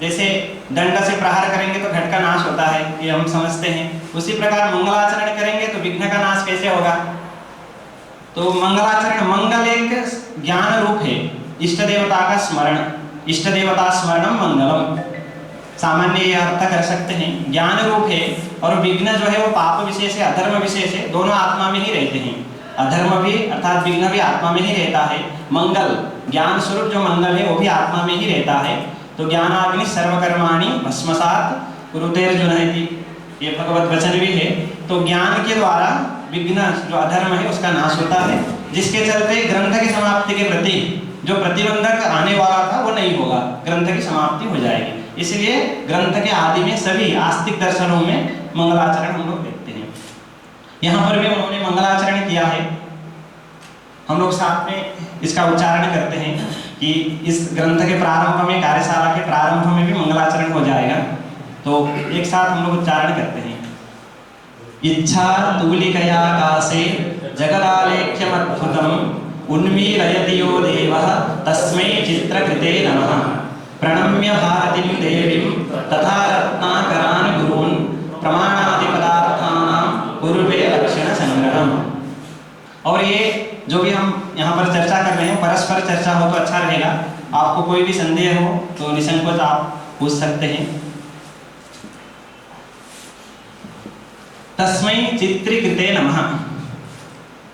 जैसे दंड से प्रहार करेंगे तो घट का नाश होता है, ये हम समझते हैं। उसी प्रकार मंगलाचरण करेंगे तो विघ्न का नाश कैसे होगा। तो मंगलाचरण, मंगल एक ज्ञान रूप है, इष्ट देवता का स्मरण, इष्ट देवता स्मरणम मंगलम, सामान्य ये अर्थ कर सकते हैं। ज्ञान रूप है और विघ्न जो है वो पाप विशेष है, अधर्म विशेष है, दोनों आत्मा में ही रहते हैं। अधर्म भी अर्थात विघ्न भी आत्मा में ही रहता है। मंगल ज्ञान स्वरूप जो मंगल है वो भी आत्मा में ही रहता है। तो ज्ञानाग्नि सर्वकर्माणि भस्मसात् कुरुतेर्जुनयति, ये भगवत वचन भी है। तो ज्ञान के द्वारा विघ्न जो अधर्म है उसका नाश होता है, जिसके चलते ग्रंथ की समाप्ति के प्रति जो प्रतिबंधक आने वाला था वो नहीं होगा, ग्रंथ की समाप्ति हो जाएगी। इसलिए ग्रंथ के आदि में सभी आस्तिक दर्शनों में मंगलाचरण हम लोग देखते हैं। यहाँ पर भी उन्होंने मंगलाचरण किया है। हम लोग साथ में इसका उच्चारण करते हैं कि इस ग्रंथ के प्रारंभ में, कार्यशाला के प्रारंभ में भी मंगलाचरण हो जाएगा। तो एक साथ हम लोग उच्चारण करते हैं। इच्छा तूलिकया कासे जगदालेख्यमद्भुतम् उन्मीलयति यो देवः तस्मै चित्रकृते नमः। प्रणम्य भारतीं देवीं तथा रत्नाकरान् गुरून् प्रमाणादिपदार्थानां पूर्वे लक्षण संग्रहम्। और ये जो भी हम यहाँ पर चर्चा कर रहे हैं परस्पर चर्चा हो तो अच्छा रहेगा। आपको कोई भी संदेह हो तो निसंकोच आप पूछ सकते हैं। तस्मै चित्रीकृते नमः।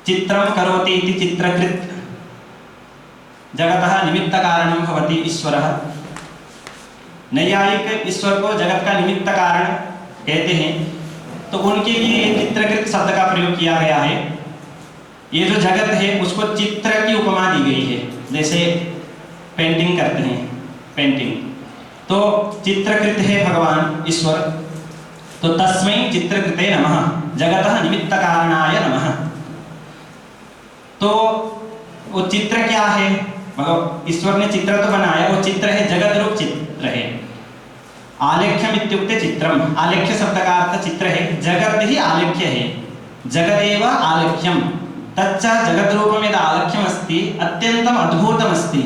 चित्रं करोति इति चित्रकृत्, जगतः निमित्त कारणं भवति ईश्वरः। नैयायिक ईश्वर को जगत का निमित्त कारण कहते हैं, तो उनके लिए चित्रकृत शब्द का प्रयोग किया गया है। ये जो जगत है उसको चित्र की उपमा दी गई है, जैसे पेंटिंग करते हैं, पेंटिंग, तो चित्रकृत है भगवान ईश्वर। तो तस्मै चित्रकृते नमः, जगतः निमित्त कारणाय नमः। तो वो चित्र क्या है, मतलब ईश्वर ने चित्र तो बनाया, वो चित्र है जगत रूप चित्र है। आलेख्यम इत्युक्ते चित्रम, आलेख्य शब्द का अर्थ चित्र है, जगत ही आलेख्य है, जगदेव आलेख्यम, तच्च जगत रूपम यद् आलेख्यम अस्ति अत्यंतम अद्भुतम अस्ति,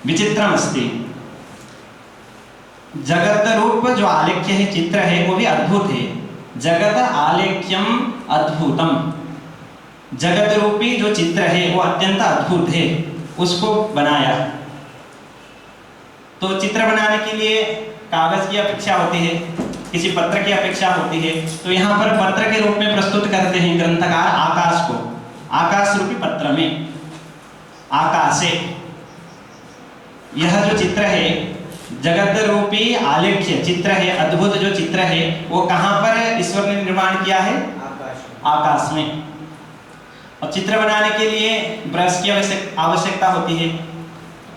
विचित्रम अस्ति। जगत रूप जो आलेख्य है, चित्र है, वो भी अद्भुत है। जगत आलेख्यम अद्भुतम, जगत रूपी जो चित्र है वो अत्यंत अद्भुत है, उसको बनाया। तो चित्र बनाने के लिए कागज की अपेक्षा होती है, किसी पत्र की अपेक्षा होती है। तो यहाँ पर पत्र के रूप में प्रस्तुत करते हैं ग्रंथकार आकाश को, आकाश रूपी पत्र में, आकाशे। यह जो चित्र है जगत रूपी आलेख्य चित्र है, अद्भुत जो चित्र है, वो कहाँ पर ईश्वर ने निर्माण किया है, आकाश में। और चित्र बनाने के लिए ब्रश की आवश्यकता होती है,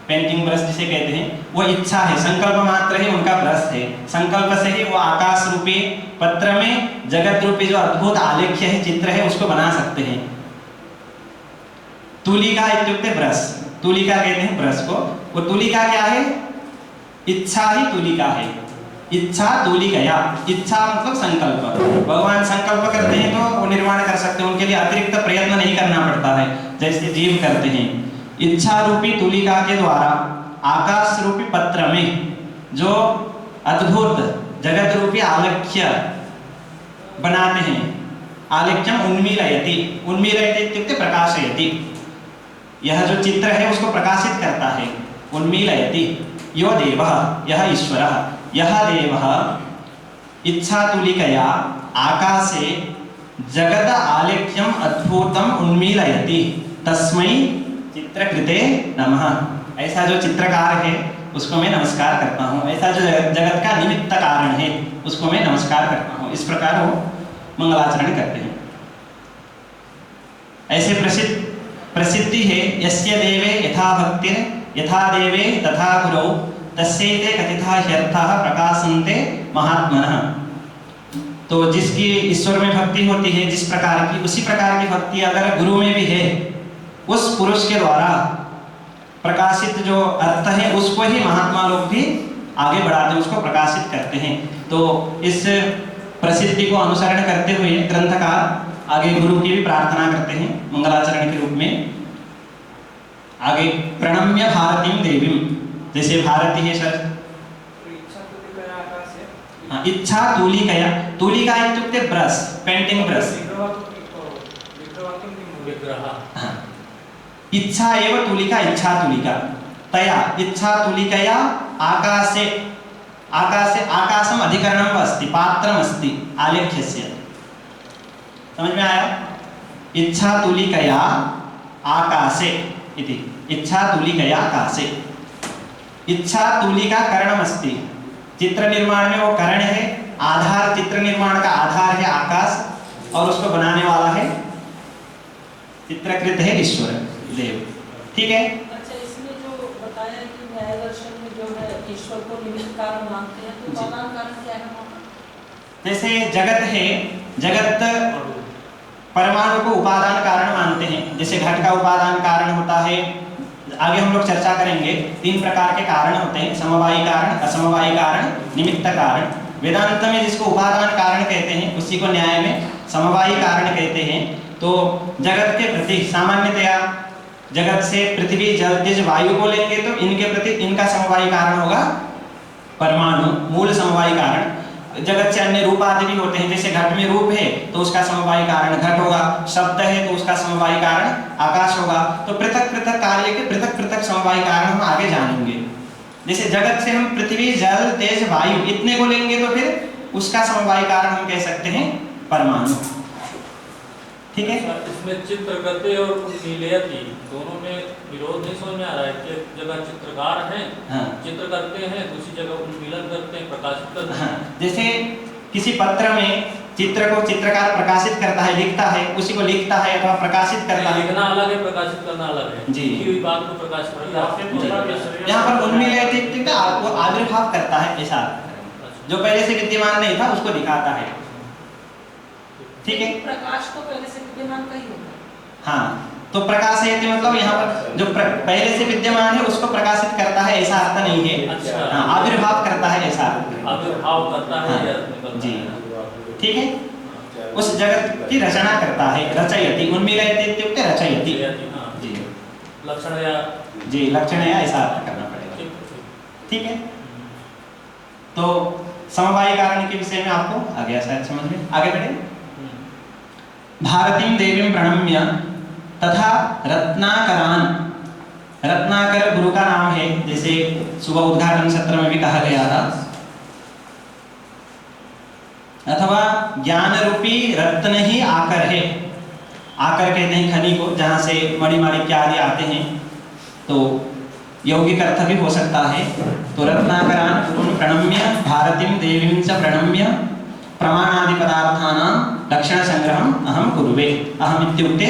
पेंटिंग ब्रश जिसे कहते हैं, वो इच्छा है, संकल्प मात्र है, उनका ब्रश है। संकल्प से ही वो आकाश रूपी पत्र में जगत रूपी जो अद्भुत आलेख्य है, चित्र है, उसको बना सकते हैं। तुलिका इत्युक्ते ब्रश, तुलिका कहते हैं ब्रश को। वो तुलिका क्या है, इच्छा ही तुलिका है, इच्छा तुलिकया। इच्छा मतलब संकल्प, भगवान संकल्प करते हैं तो वो निर्माण कर सकते हैं, उनके लिए अतिरिक्त प्रयत्न नहीं करना पड़ता है जैसे जीव करते हैं। इच्छा रूपी तुलिका के द्वारा आकाश रूपी पत्र में जो अद्भुत जगत रूपी आलेख्य बनाते हैं, आलेख्यम उन्मीलयति, उन्मीलयति इत्युक्ते प्रकाशयति। यह जो चित्र है उसको प्रकाशित करता है, उन्मीलयति। यो देवः, यह ईश्वरः, यह देवः इच्छा तुलिकया आकाशे जगत आलेख्यम अद्भुतम उन्मीलयति, तस्मै चित्रकृते नमः। ऐसा जो चित्रकार है उसको मैं नमस्कार करता हूँ, ऐसा जो जगत का निमित्त कारण है उसको मैं नमस्कार करता हूँ। इस प्रकार वो मंगलाचरण करते हैं। ऐसे प्रसिद्धि है, यस्य देवे यथा भक्तिर् यथा देवे तथा गुरौ तस्यैते कथिता ह्यर्थाः प्रकाशन्ते महात्मनः। तो जिसकी ईश्वर में भक्ति होती है जिस प्रकार की, उसी प्रकार की भक्ति अगर गुरु में भी है, उस पुरुष के द्वारा प्रकाशित जो अर्थ है उसको ही महात्मा लोग भी आगे बढ़ाते हैं, उसको प्रकाशित करते हैं। तो इस प्रसिद्धि को अनुसरण करते हुए ग्रंथकार आगे गुरु की भी प्रार्थना करते हैं मंगलाचरण के रूप में। आगे प्रणम्य भारतीं देवीं, जैसे भारती है सर हाँ, इच्छा तूलिकया, तूलिका इत्युक्ते ब्रश, पेंटिंग ब्रश। हाँ, इच्छा एव तूलिका, इच्छा तूलिका तया, इच्छा तूलिकया आकाशे, आकाशे आकाशम अधिकरणम अस्ति, पात्रम अस्ति आलेख्यस्य। समझ में आया? इच्छा तूलिकया आकाशे इति, इच्छा तूलिकया आकाशे। इच्छा तूलिका करणम अस्ति, चित्र निर्माण में वो करण है, आधार, चित्र निर्माण का आधार है आकाश और उसको बनाने वाला है, चित्रकृत है ईश्वर देव। ठीक है? अच्छा, इसमें जो बताया कि न्याय दर्शन में जो है ईश्वर को निमित्त कारण मानते हैं, तो उपादान कारण क्या है? जैसे जगत है, जगत परमाणु को उपादान कारण मानते हैं। जैसे घट का उपादान कारण होता है, आगे हम लोग चर्चा करेंगे, 3 प्रकार के कारण होते हैं, समवायी कारण, असमवायी कारण, निमित्त कारण। वेदांत में जिसको उपादान कारण कहते हैं उसी को न्याय में समवायी कारण कहते हैं। तो जगत के प्रति सामान्यतया जगत से पृथ्वी, जल, तेज, वायु को लेंगे तो इनके प्रति इनका समवायी कारण होगा परमाणु, मूल समवायी कारण। जगत से अन्य रूप आदि भी होते हैं, जैसे घट में रूप है तो उसका समवायी कारण घट होगा, शब्द है तो उसका समवायी कारण आकाश होगा। तो पृथक पृथक कार्य के पृथक पृथक समवायी कारण हम आगे जानेंगे। जैसे जगत से हम पृथ्वी, जल, तेज, वायु इतने को लेंगे तो फिर उसका समवायी कारण हम कह सकते हैं परमाणु। ठीक है? इसमें चित्रगति और उन्मीलयति दोनों में विरोध नहीं समझ में आ रहा है कि जगह चित्रकार हैं, हाँ, चित्र करते हैं, दूसरी जगह उन्मीलन करते हैं, प्रकाशित करते हैं। हाँ, जैसे किसी पत्र में चित्र को चित्रकार प्रकाशित करता है, लिखता है, उसी को लिखता है अथवा प्रकाशित करता है। लिखना अलग है, प्रकाशित करना अलग है। जी, लिखी हुई बात को प्रकाशित करना। यहाँ पर उन्मीलयति का वो आविर्भाव करता है, ऐसा जो पहले से विद्यमान नहीं था उसको दिखाता है। ठीक है? प्रकाश तो पहले से विद्यमान का ही होता है। हाँ, तो प्रकाश है मतलब यहाँ पर जो पहले से विद्यमान है उसको प्रकाशित करता है, ऐसा अर्थ नहीं है। अच्छा, हाँ, आविर्भाव करता है ऐसा अर्थ। आविर्भाव करता है, हाँ, जी, ठीक है? उस जगत की रचना करता है, रचयति, उन्मीलयति इत्युक्ते रचयति। जी, लक्षण या जी, लक्षण या ऐसा अर्थ करना पड़ेगा। ठीक है? तो समवायी कारण के विषय में आपको आ गया शायद समझ में। आगे बढ़े। भारतीं देवीं प्रणम्य तथा रत्नाकरान, रत्नाकर गुरु का नाम है, जैसे सुबह उद्घाटन सत्र में भी कहा गया था। अथवा ज्ञान रूपी रत्न ही आकर है, आकर कहते हैं खनि को, जहाँ से मणिमाणिक्य आदि आते हैं, तो यौगिक अर्थ भी हो सकता है। तो रत्नाकरान गुरुन् प्रणम्य भारतीं देवीं च प्रणम्य प्रमाणादि पदार्थानां लक्षण संग्रहम् अहं कुरुवे। अहम इत्युक्ते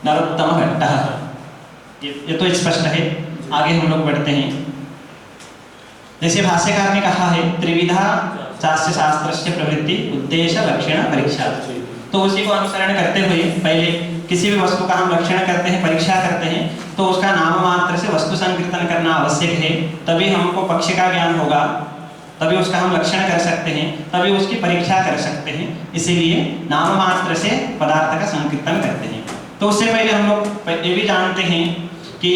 नरोत्तम भट्टः। ये तो स्पष्ट है। आगे हम लोग बढ़ते हैं। जैसे भाष्यकार ने कहा है, त्रिविधा चास्य शास्त्रस्य प्रवृत्ति उद्देश्य लक्षण परीक्षा। तो उसी को अनुसरण करते हुए पहले किसी भी वस्तु का हम लक्षण करते हैं, परीक्षा करते हैं, तो उसका नाम मात्र से वस्तु संकीर्तन करना आवश्यक है। तभी हमको पक्ष का ज्ञान होगा, तभी उसका हम लक्षण कर सकते हैं, तभी उसकी परीक्षा कर सकते हैं। इसीलिए नाम मात्र से पदार्थ का संकीर्तन करते हैं। तो उससे पहले हम लोग ये भी जानते हैं कि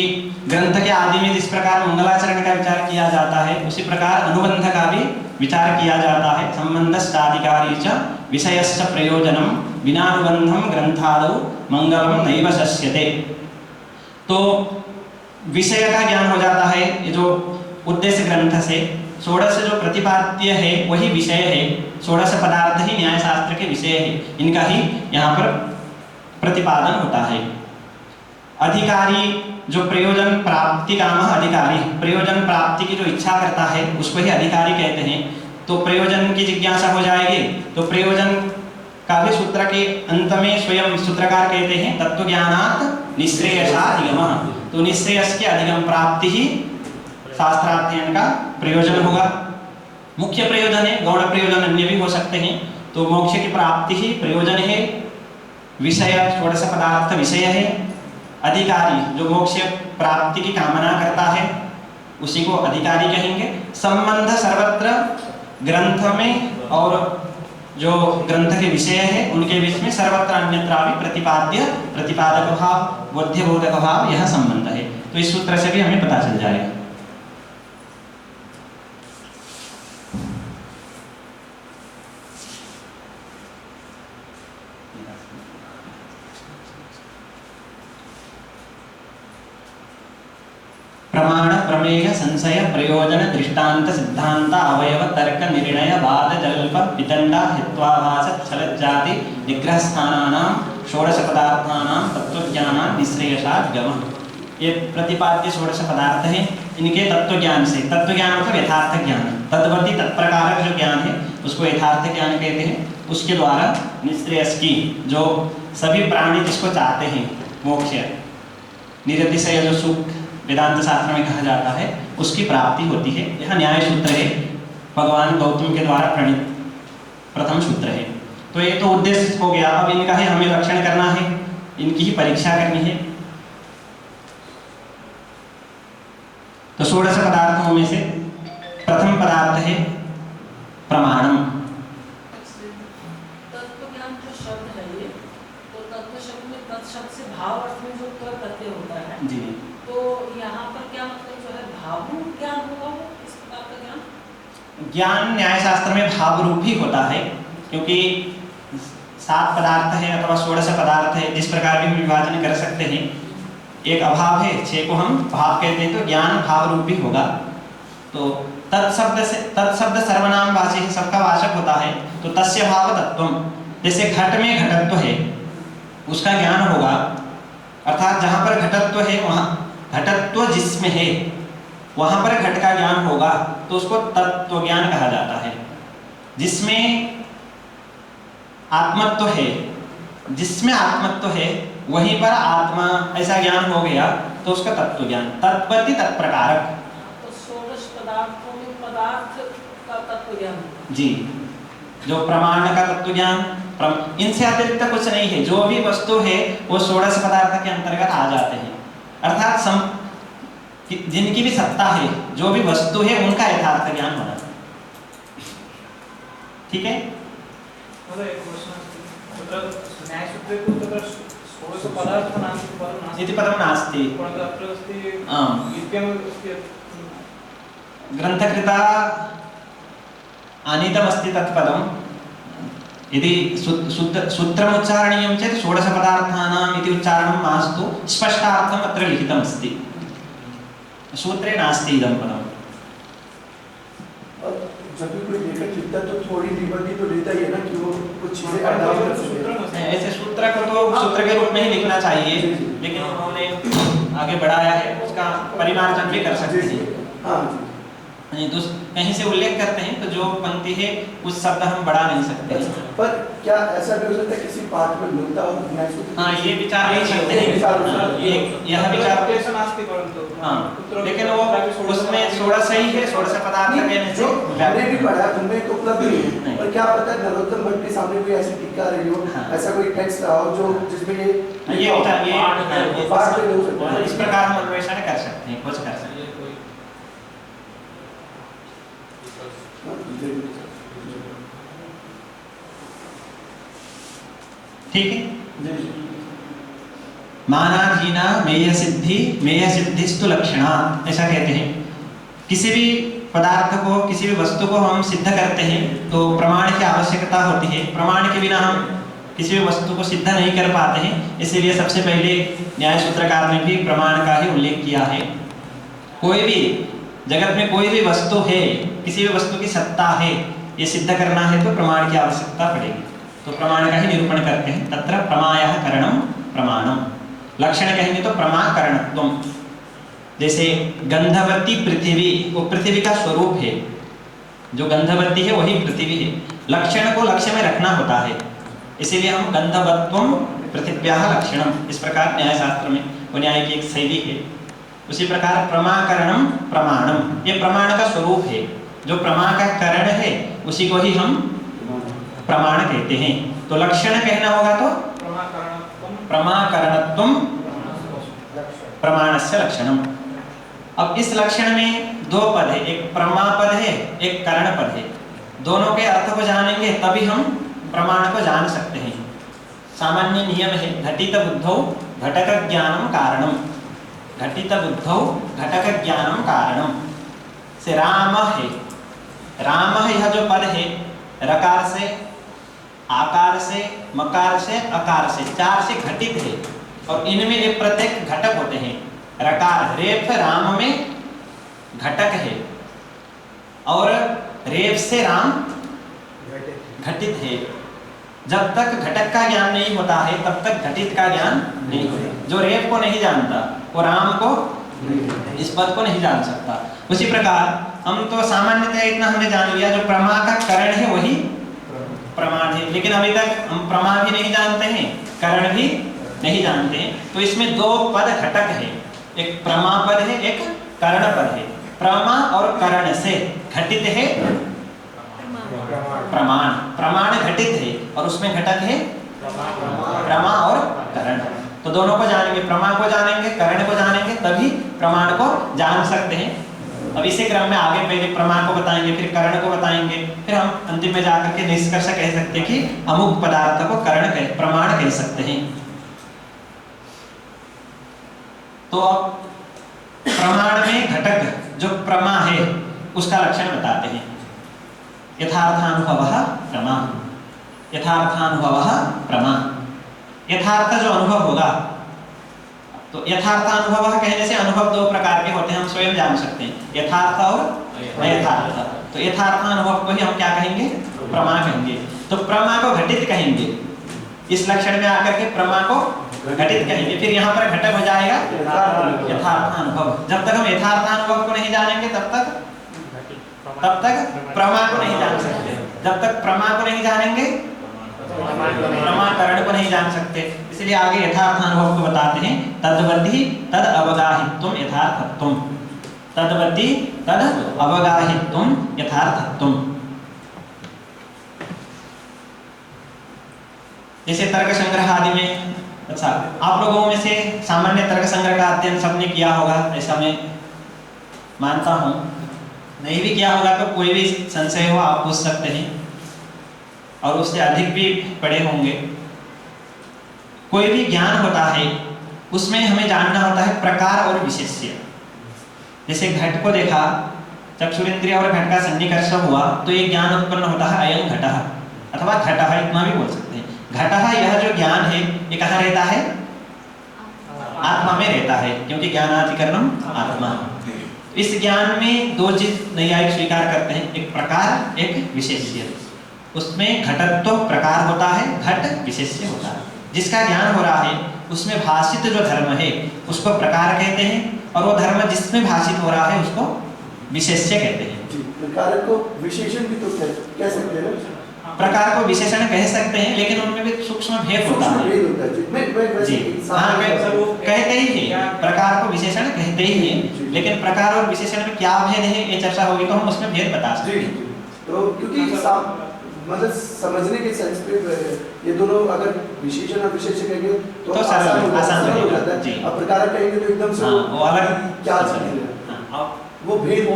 ग्रंथ के आदि में जिस प्रकार मंगलाचरण का विचार किया जाता है, उसी प्रकार अनुबंध का भी विचार किया जाता है। संबंधश्चाधिकारी च विषयश्च प्रयोजनम विनानुबंधम ग्रंथादौ मंगलम नैव शस्यते। तो विषय का ज्ञान हो जाता है, ये जो उद्देश्य ग्रंथ से षोडश जो प्रतिपाद्य है वही विषय है। षोडश पदार्थ ही न्याय शास्त्र के विषय है, इनका ही यहाँ पर प्रतिपादन होता है। अधिकारी जो प्रयोजन प्राप्ति काम अधिकारी, प्रयोजन प्राप्ति की जो इच्छा करता है उसको ही अधिकारी कहते हैं। तो प्रयोजन की जिज्ञासा हो जाएगी तो प्रयोजन का भी सूत्र के अंत में स्वयं सूत्रकार कहते हैं तत्वज्ञानात् निःश्रेयसाधिगमः। तो निःश्रेयस के अधिगम प्राप्ति ही शास्त्राध्ययन का प्रयोजन होगा। मुख्य प्रयोजन है, गौण प्रयोजन अन्य भी हो सकते हैं। तो मोक्ष की प्राप्ति ही प्रयोजन है। विषय षोडश पदार्थ विषय है। अधिकारी जो मोक्ष प्राप्ति की कामना करता है उसी को अधिकारी कहेंगे। संबंध सर्वत्र ग्रंथ में और जो ग्रंथ के विषय है उनके बीच में सर्वत्र अन्यत्र भी प्रतिपाद्य प्रतिपादक भाव बोध्यबोधक भाव यह संबंध है। तो इस सूत्र से भी हमें पता चल जाएगा। प्रमेय संशय प्रयोजन दृष्टांत सिद्धांत अवयव तर्क निर्णय वाद जल्प वितंडा हित्वाभास छलज्जाति निग्रह स्थानानां षोडश पदार्थानां तत्वज्ञानां निश्रेयसात् गमः। ये प्रतिपाद्य षोडश पदार्थ हैं, इनके तत्व ज्ञान से, तत्व ज्ञान मतलब यथार्थ ज्ञान, तद्वती तत्प्रकारक जो ज्ञान है उसको यथार्थ ज्ञान कहते हैं। उसके द्वारा निश्रेयस की, जो सभी प्राणी जिसको चाहते हैं, मोक्ष निरतिशय जो सुख वेदांत शास्त्र में कहा जाता है, उसकी प्राप्ति होती है। यह न्याय सूत्र है, भगवान गौतम के द्वारा प्रणीत प्रथम सूत्र है। तो ये तो उद्देश्य हो गया। अब इनका ही हमें रक्षण करना है, इनकी ही परीक्षा करनी है। तो षोडश पदार्थों में से प्रथम पदार्थ है प्रमाणम। तत्व ज्ञान जो शब्द है ये, तो तत्व शब्द में तत् शब्द से भाव अर्थ में जो प्रत्यय होता है जी, तो यहाँ पर क्या मतलब जो है भाव रूप ज्ञान होगा वो इस प्रकार का ज्ञान? ज्ञान न्याय शास्त्र में भाव रूप ही होता है, क्योंकि 7 पदार्थ है अथवा 16 पदार्थ है, जिस प्रकार भी हम विभाजन कर सकते हैं। एक अभाव है, 6 को हम भाव कहते हैं, तो ज्ञान भाव रूप भी होगा। तो तत्शब्द सर्वनाम वाची है, सबका वाचक होता है। तो तस्य भाव तत्वम, जैसे घट में घटत्व है उसका ज्ञान होगा, अर्थात जहाँ पर घटत्व है वहाँ घटत्व जिसमें है वहाँ पर घट का ज्ञान होगा, तो उसको तत्व ज्ञान कहा जाता है। जिसमें आत्मत्व है, जिसमें आत्मत्व है वहीं पर आत्मा ऐसा ज्ञान हो गया, तो उसका तत्व ज्ञान। तत्पति तत्प्रकारक, तो 16 पदार्थों में पदार्थ का तत्व ज्ञान जी, जो प्रमाण का तत्व ज्ञान, इनसे अतिरिक्त कुछ नहीं है। जो भी वस्तु है वो 16 पदार्थ के अंतर्गत आ जाते हैं। अर्थात जिनकी भी सत्ता है, जो भी वस्तु है, उनका यथार्थ ज्ञान होना। ठीक है? इति पदं नास्ति। ग्रंथकृता आनीतमस्ति तत्पदं। यदि सूत्रमुच्चारणीयं चेत् 16 पदार्थानाम् इति उच्चारणं मास्तु, स्पष्टार्थम् अत्र लिखितमस्ति, सूत्रे नास्ति इदं पदम्। जब भी कोई लेखक लिखता है तो थोड़ी लिबर्टी तो लेता ही है ना कि वो कुछ चीजें अडाप्ट कर सके। ऐसे सूत्र को तो सूत्र के रूप में ही लिखना चाहिए, लेकिन उन्होंने आगे बढ़ाया है, उसका परिमार्जन भी कर सकते हैं। हाँ, तो कहीं से उल्लेख करते हैं तो जो पंक्ति है उस शब्द हम बढ़ा नहीं सकते। पर क्या ऐसा भी हो सकता है किसी पाठ में मिलता हो? हाँ, ये विचार ले सकते हैं, यह विचार, हाँ, लेकिन वो उसमें 16 सही है, 16 पदार्थ कहने से हमने भी पढ़ा, उनमें तो उपलब्ध नहीं है। पर क्या पता नरोत्तम भट्ट के सामने कोई ऐसी टीका रही हो, ऐसा कोई टेक्स्ट रहा हो जो जिसमें ये पाठ में हो सकता है। इस प्रकार हम अन्वेषण कर सकते हैं, खोज कर सकते हैं। ठीक है? मानाधीना मेय सिद्धिस्तु लक्षणा, ऐसा कहते हैं। किसी भी पदार्थ को, किसी भी वस्तु को हम सिद्ध करते हैं तो प्रमाण की आवश्यकता होती है। प्रमाण के बिना हम किसी भी वस्तु को सिद्ध नहीं कर पाते हैं। इसीलिए सबसे पहले न्याय सूत्रकार ने भी प्रमाण का ही उल्लेख किया है। कोई भी जगत में कोई भी वस्तु है, किसी भी वस्तु की सत्ता है, ये सिद्ध करना है तो प्रमाण की आवश्यकता पड़ेगी। तो प्रमाण का ही निरूपण करते हैं। तत्र प्रमायः करणं प्रमाणम। लक्षण कहेंगे तो प्रमाकरणत्वम। जैसे गंधवती पृथ्वी, वो पृथ्वी का स्वरूप है, जो गंधवती है वही पृथ्वी है। लक्षण को लक्ष्य में रखना होता है, इसीलिए हम गंधवत्वम पृथिव्याः लक्षणम, इस प्रकार न्याय शास्त्र में वो न्याय की एक शैली है। उसी प्रकार प्रमाकरणम प्रमाणम, ये प्रमाण का स्वरूप है। जो प्रमा का करण है उसी को ही हम प्रमाण कहते हैं। तो लक्षण कहना होगा तो प्रमाकरणत्वम प्रमाणस्य लक्षणम। अब इस लक्षण में 2 पद है, एक प्रमा पद है, एक करण पद है। दोनों के अर्थ को जानेंगे तभी हम प्रमाण को जान सकते हैं। सामान्य नियम है, घटित बुद्धौ घटक ज्ञानम कारणम। घटित बुद्धौ घटक ज्ञानम कारणम से राम है। राम है, यह जो पद है रकार से, आकार से, मकार से, अकार से, 4 से घटित है और इनमें एक प्रत्येक घटक होते हैं। रकार रेफ राम में घटक है और रेप से राम घटित है। जब तक घटक का ज्ञान नहीं होता है तब तक घटित का ज्ञान नहीं होता। जो रेप को नहीं जानता वो राम को इस पद को नहीं जान सकता। उसी प्रकार हम तो सामान्यतः इतना हमने जान लिया, जो प्रमा का करण है वही प्रमाण है, लेकिन अभी तक हम प्रमा भी नहीं जानते हैं, करण भी नहीं जानते हैं। तो इसमें दो पद घटक है, एक प्रमा पद है, एक करण पद है। प्रमा और करण से घटित है प्रमाण, प्रमाण घटित है और उसमें घटक है प्रमा और करण। तो दोनों को जानेंगे, प्रमा को जानेंगे, करण को जानेंगे, तभी प्रमाण को जान सकते हैं। अब इसी क्रम में आगे पहले प्रमा को बताएंगे, फिर करण को बताएंगे, फिर हम अंतिम में जाकर के निष्कर्ष कह सकते हैं कि अमुक पदार्थ को करण कह, प्रमाण कह सकते हैं। तो अब प्रमाण में घटक जो प्रमा है उसका लक्षण बताते हैं। यथार्थानुभवः प्रमा, यथार्थानुभवः प्रमा। यथार्थ जो अनुभव होगा, तो यथार्थानुभव कहने से अनुभव दो प्रकार के होते हैं, हम स्वयं जान सकते हैं, यथार्थ और अयथार्थ। तो यथार्थानुभव को ही हम क्या कहेंगे? प्रमा कहेंगे। तो प्रमा को घटित कहेंगे, इस लक्षण में आकर के प्रमा को घटित कहेंगे। फिर यहाँ पर घटक हो जाएगा यथार्थानुभव। जब तक हम यथार्थानुभव को नहीं जानेंगे तब तक प्रमा को नहीं जान सकते। जब तक प्रमा को नहीं जानेंगे प्रमाकरण को नहीं जान सकते। इसलिए आगे यथार्थानुभव को बताते हैं, तद्वति तद अवगाहित्वम यथार्थत्वम, तद्वति तद अवगाहित्वम यथार्थत्वम। जैसे तर्क संग्रह आदि में, अच्छा आप लोगों में से सामान्य तर्क संग्रह का अध्ययन सबने किया होगा, ऐसा मैं मानता हूँ। नहीं भी किया होगा तो कोई भी संशय हो आप पूछ सकते हैं, और उससे अधिक भी पढ़े होंगे। कोई भी ज्ञान होता है उसमें हमें जानना होता है प्रकार और विशेष्य। जैसे घट को देखा, चक्षुरेंद्रिय और घट का सन्निकर्ष हुआ तो ये ज्ञान उत्पन्न होता है अयं घटः अथवा घटः, इतना भी बोल सकते हैं। घटः यह जो ज्ञान है ये कहाँ रहता है? आत्मा में रहता है, क्योंकि ज्ञानाधिकरणम आत्मा। इस ज्ञान में दो चीज नैयायिक स्वीकार करते हैं, एक प्रकार एक विशेष्य। उसमें घटत्व प्रकार होता है, घट विशेष्य होता है। जिसका ज्ञान हो रहा है उसमें भाषित जो धर्म है उसको प्रकार कहते हैं, और वो धर्म जिसमें भाषित हो रहा है उसको विशेष्य कहते हैं। प्रकार को विशेषण भी तो कह सकते हैं, प्रकार को विशेषण कह सकते हैं, लेकिन उनमें भी सूक्ष्म भेद होता है जी। हाँ, कहते ही है, प्रकार को विशेषण कहते ही है, लेकिन प्रकार और विशेषण में क्या भेद है ये चर्चा होगी तो हम उसमें भेद बता सकते हैं। तो क्योंकि मतलब समझने के सेंस पे ये दोनों अगर विशेषण और विशेष्य कहेंगे तो आसान हो जाता है। अब प्रकार कहेंगे तो एकदम से वो अलग क्या चीज है, वो भेद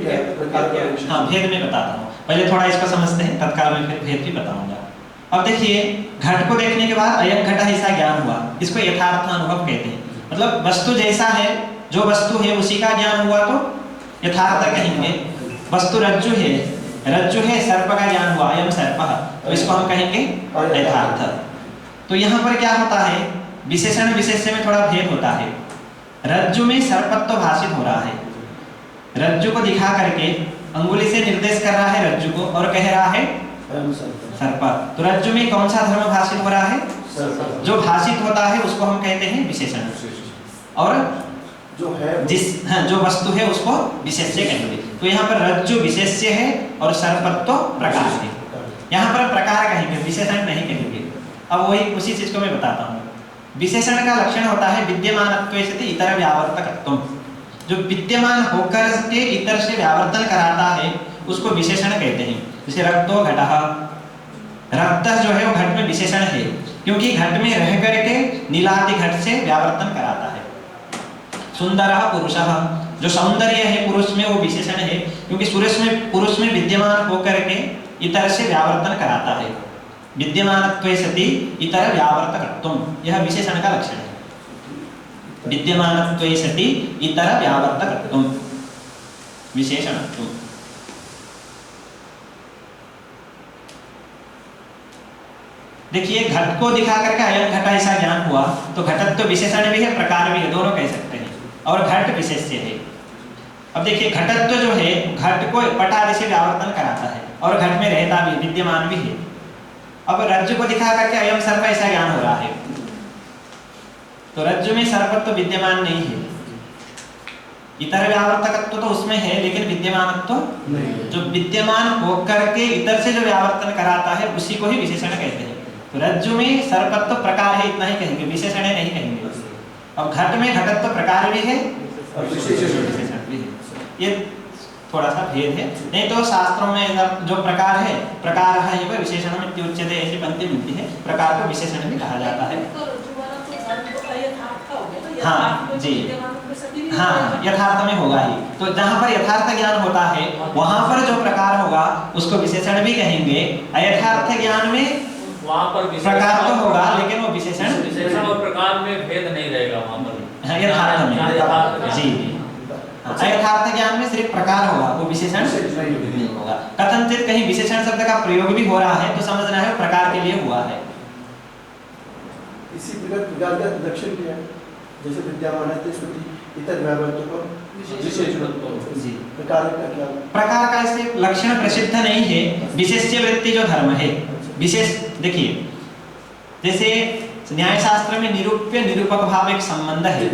क्या है प्रकार का? हाँ, भेद में बताता हूँ, पहले थोड़ा इसको समझते हैं, तत्काल में फिर भेद भी बताऊंगा। अब देखिए, घट को देखने के बाद अयं घटः ऐसा ज्ञान हुआ, इसको यथार्थानुभव कहते हैं। मतलब वस्तु जैसा है, जो वस्तु है उसी का ज्ञान हुआ तो यथार्थ कहेंगे। वस्तु रज्जु है, रज्जु है, सर्प का ज्ञान हुआ, अयं सर्पः, तो इसको हम कहेंगे यथार्थ। तो यहाँ पर क्या होता है, विशेषण विशेष्य में थोड़ा भेद होता है। रज्जु में सर्पत्व भाषित हो रहा है, रज्जु को दिखा करके अंगुली से निर्देश कर रहा है रज्जु को और कह रहा है सर्प। तो रज्जु में कौन सा धर्म भाषित हो रहा है? जो भाषित होता है उसको हम कहते हैं विशेषण, और जो है जो वस्तु है उसको विशेष्य कहेंगे। तो यहाँ पर रज्जु विशेष्य है और सर्पत्व प्रकार है। यहाँ पर प्रकार कहेंगे, विशेषण नहीं कहेंगे। अब वही उसी चीज को मैं बताता हूँ। विशेषण का लक्षण होता है विद्यमानत्वे सति इतर व्यावर्तकत्वम। जो विद्यमान होकर के इतर से व्यावर्तन कराता है उसको विशेषण कहते हैं। जैसे रक्तो घटः, रक्त जो है वो घट में विशेषण है, क्योंकि घट में रह करके नीलादि घट से व्यावर्तन कराता है। सुंदरः पुरुषः, जो सौंदर्य है पुरुष में वो विशेषण है, क्योंकि पुरुष में विद्यमान होकर के इतर से व्यावर्तन कराता है। विद्यमानत्वे सति इतर व्यावर्तकत्वम, यह विशेषण का लक्षण है। विद्यमानत्वे सति इतर व्यावर्तकत्वम, विशेषणत्वम। देखिए, घट को दिखा करके अयं घट ऐसा ज्ञान हुआ तो घटत्व विशेषण भी है, प्रकार भी है, दोनों कह सकते हैं, और घट विशेष्य है। अब देखिए घटत्व जो है घट को पट आदि से व्यावर्तन कराता है और घट में रहता भी, विद्यमान भी है। अब रज्जु को दिखा करके अयम सर्प ऐसा ज्ञान हो रहा है, तो रज्जु में सर्पत्व विद्यमान नहीं है। इतर व्यावर्तकत्व तो उसमें है लेकिन विद्यमानत्व नहीं। जो विद्यमान होकर के इतर से जो व्यावर्तन कराता है उसी को ही विशेषण कहते हैं। तो रज्जु में सर्पत्व प्रकार है इतना ही कहेंगे, विशेषण नहीं कहेंगे। अब घट में घटत्व प्रकार भी है और विशेषण भी है, ये थोड़ा सा भेद है। नहीं तो शास्त्रों में जो प्रकार है, प्रकार है वह विशेषण में उच्यते ऐसी पंक्ति मिलती है, प्रकार को विशेषण भी कहा जाता है। हाँ जी, हाँ यथार्थ में होगा ही। तो जहाँ पर यथार्थ ज्ञान होता है वहाँ पर जो प्रकार होगा उसको विशेषण भी कहेंगे। अयथार्थ ज्ञान में वहाँ पर प्रकार तो होगा लेकिन वो विशेषण और प्रकार में भेद नहीं रहेगा वहाँ पर। यथार्थ में जी, अयथार्थ ज्ञान में सिर्फ प्रकार होगा, वो विशेषण नहीं होगा। कथनचित कहीं विशेषण शब्द का प्रयोग भी हो रहा है तो समझना है वो प्रकार के लिए हुआ है। इसी प्रकार का लक्षण क्या है? जैसे विद्यमान है श्रुति इतर व्यावर्तक को विशेषण जी, प्रकार का क्या? प्रकार का ऐसे लक्षण प्रसिद्ध नहीं है, विशेष्य वृत्ति जो धर्म है। विशेष देखिए, जैसे न्याय शास्त्र में निरूप्य निरूपक भाव एक संबंध है,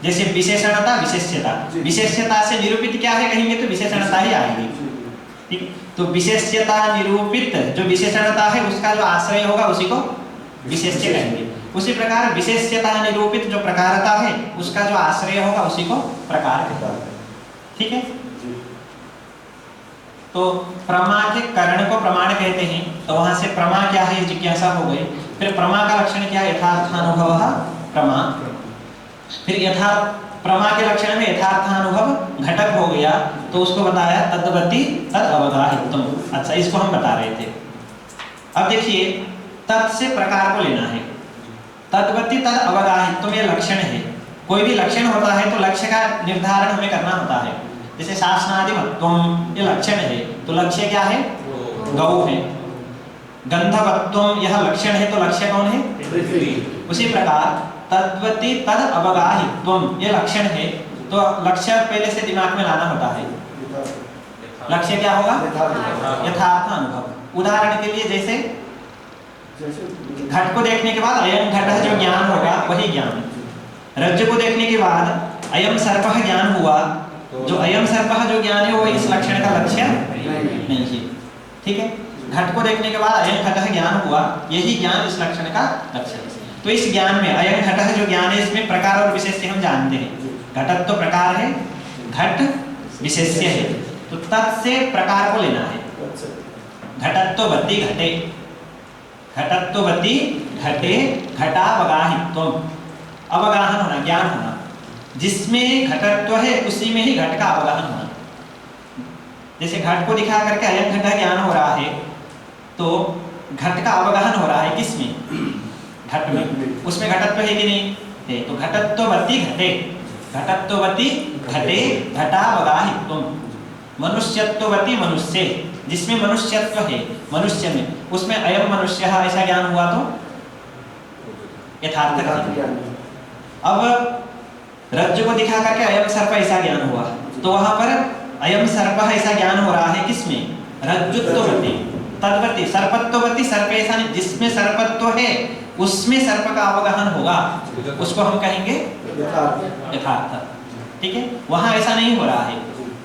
जैसे विशेषणता विशेष्यता। विशेष्यता से निरूपित क्या है कहेंगे तो विशेषणता ही आएगी, ठीक। तो विशेष्यता निरूपित जो विशेषणता है उसका जो आश्रय होगा उसी को विशेष्य कहेंगे। उसी प्रकार विशेष्यता निरूपित जो प्रकारता है उसका जो आश्रय होगा उसी को प्रकार कहते हैं, ठीक है। तो प्रमा के करण को प्रमाण कहते हैं, तो वहां से प्रमा क्या है जिज्ञासा हो गई। फिर प्रमा का लक्षण क्या है? यथार्थानुभव प्रमा। फिर यथार्थ प्रमा के लक्षण में यथार्थानुभव घटक हो गया, तो उसको बताया तद्वति तद अवगाहितम। अच्छा, इसको हम बता रहे थे। अब देखिए, तत् से प्रकार को लेना है, तद्वति तद अवगाहितम ये लक्षण है। कोई भी लक्षण होता है तो लक्ष्य का निर्धारण हमें करना होता है। जैसे शासनादिमत्वम ये लक्षण है, तो लक्ष्य क्या है? गौ है। गंधवत्वम यह लक्षण है, तो लक्ष्य कौन है? पृथ्वी। उसी प्रकार तद्वति तद अवगाहित्वम ये लक्षण है, तो लक्ष्य पहले से दिमाग में लाना होता है। लक्ष्य क्या होगा? यथार्थ अनुभव। उदाहरण के लिए जैसे घट को देखने के बाद अयम घट जो ज्ञान होगा वही ज्ञान। रज्जु को देखने के बाद अयम सर्प ज्ञान हुआ, जो अयम सर्प जो ज्ञान है वो इस लक्षण का लक्ष्य नहीं है, ठीक है। घट को देखने के बाद अयम घट ज्ञान हुआ, यही ज्ञान इस लक्षण का लक्ष्य है। तो इस ज्ञान में अयम घट जो ज्ञान है इसमें प्रकार और विशेष्य हम जानते हैं। घटत्व तो प्रकार है, घट विशेष्य है, तो तत् से प्रकार को लेना है। घटत्ववति घटे, घटत्ववति घटे घटावगाहित्वम। अवगाहन होना, ज्ञान होना, जिसमें घटत्व है उसी में ही घट का अवगाहन होना। जैसे घट को दिखा करके अयम घट ज्ञान हो रहा है, तो घट का अवगाहन हो रहा है किसमें? घट में। उसमें घटत्व है कि नहीं है? तो घटत्ववति घटे, घटत्ववति घटे घटावगाहित्वम। मनुष्यत्ववति मनुष्य, जिसमें मनुष्यत्व है मनुष्य में, उसमें अयम मनुष्य ऐसा ज्ञान हुआ तो यथार्थ ज्ञान। अब रज्जु को दिखा करके अयम सर्प ऐसा ज्ञान हुआ, तो वहां पर अयम सर्प ऐसा ज्ञान हो रहा है किसमें? रज्जुत्ववति तद्वति सर्पत्ववति सर्प ऐसा नहीं, जिसमें सर्पत्व है उसमें सर्प का अवगाहन होगा, उसको हम कहेंगे यथार्थ, ठीक है। वहां ऐसा नहीं हो रहा है,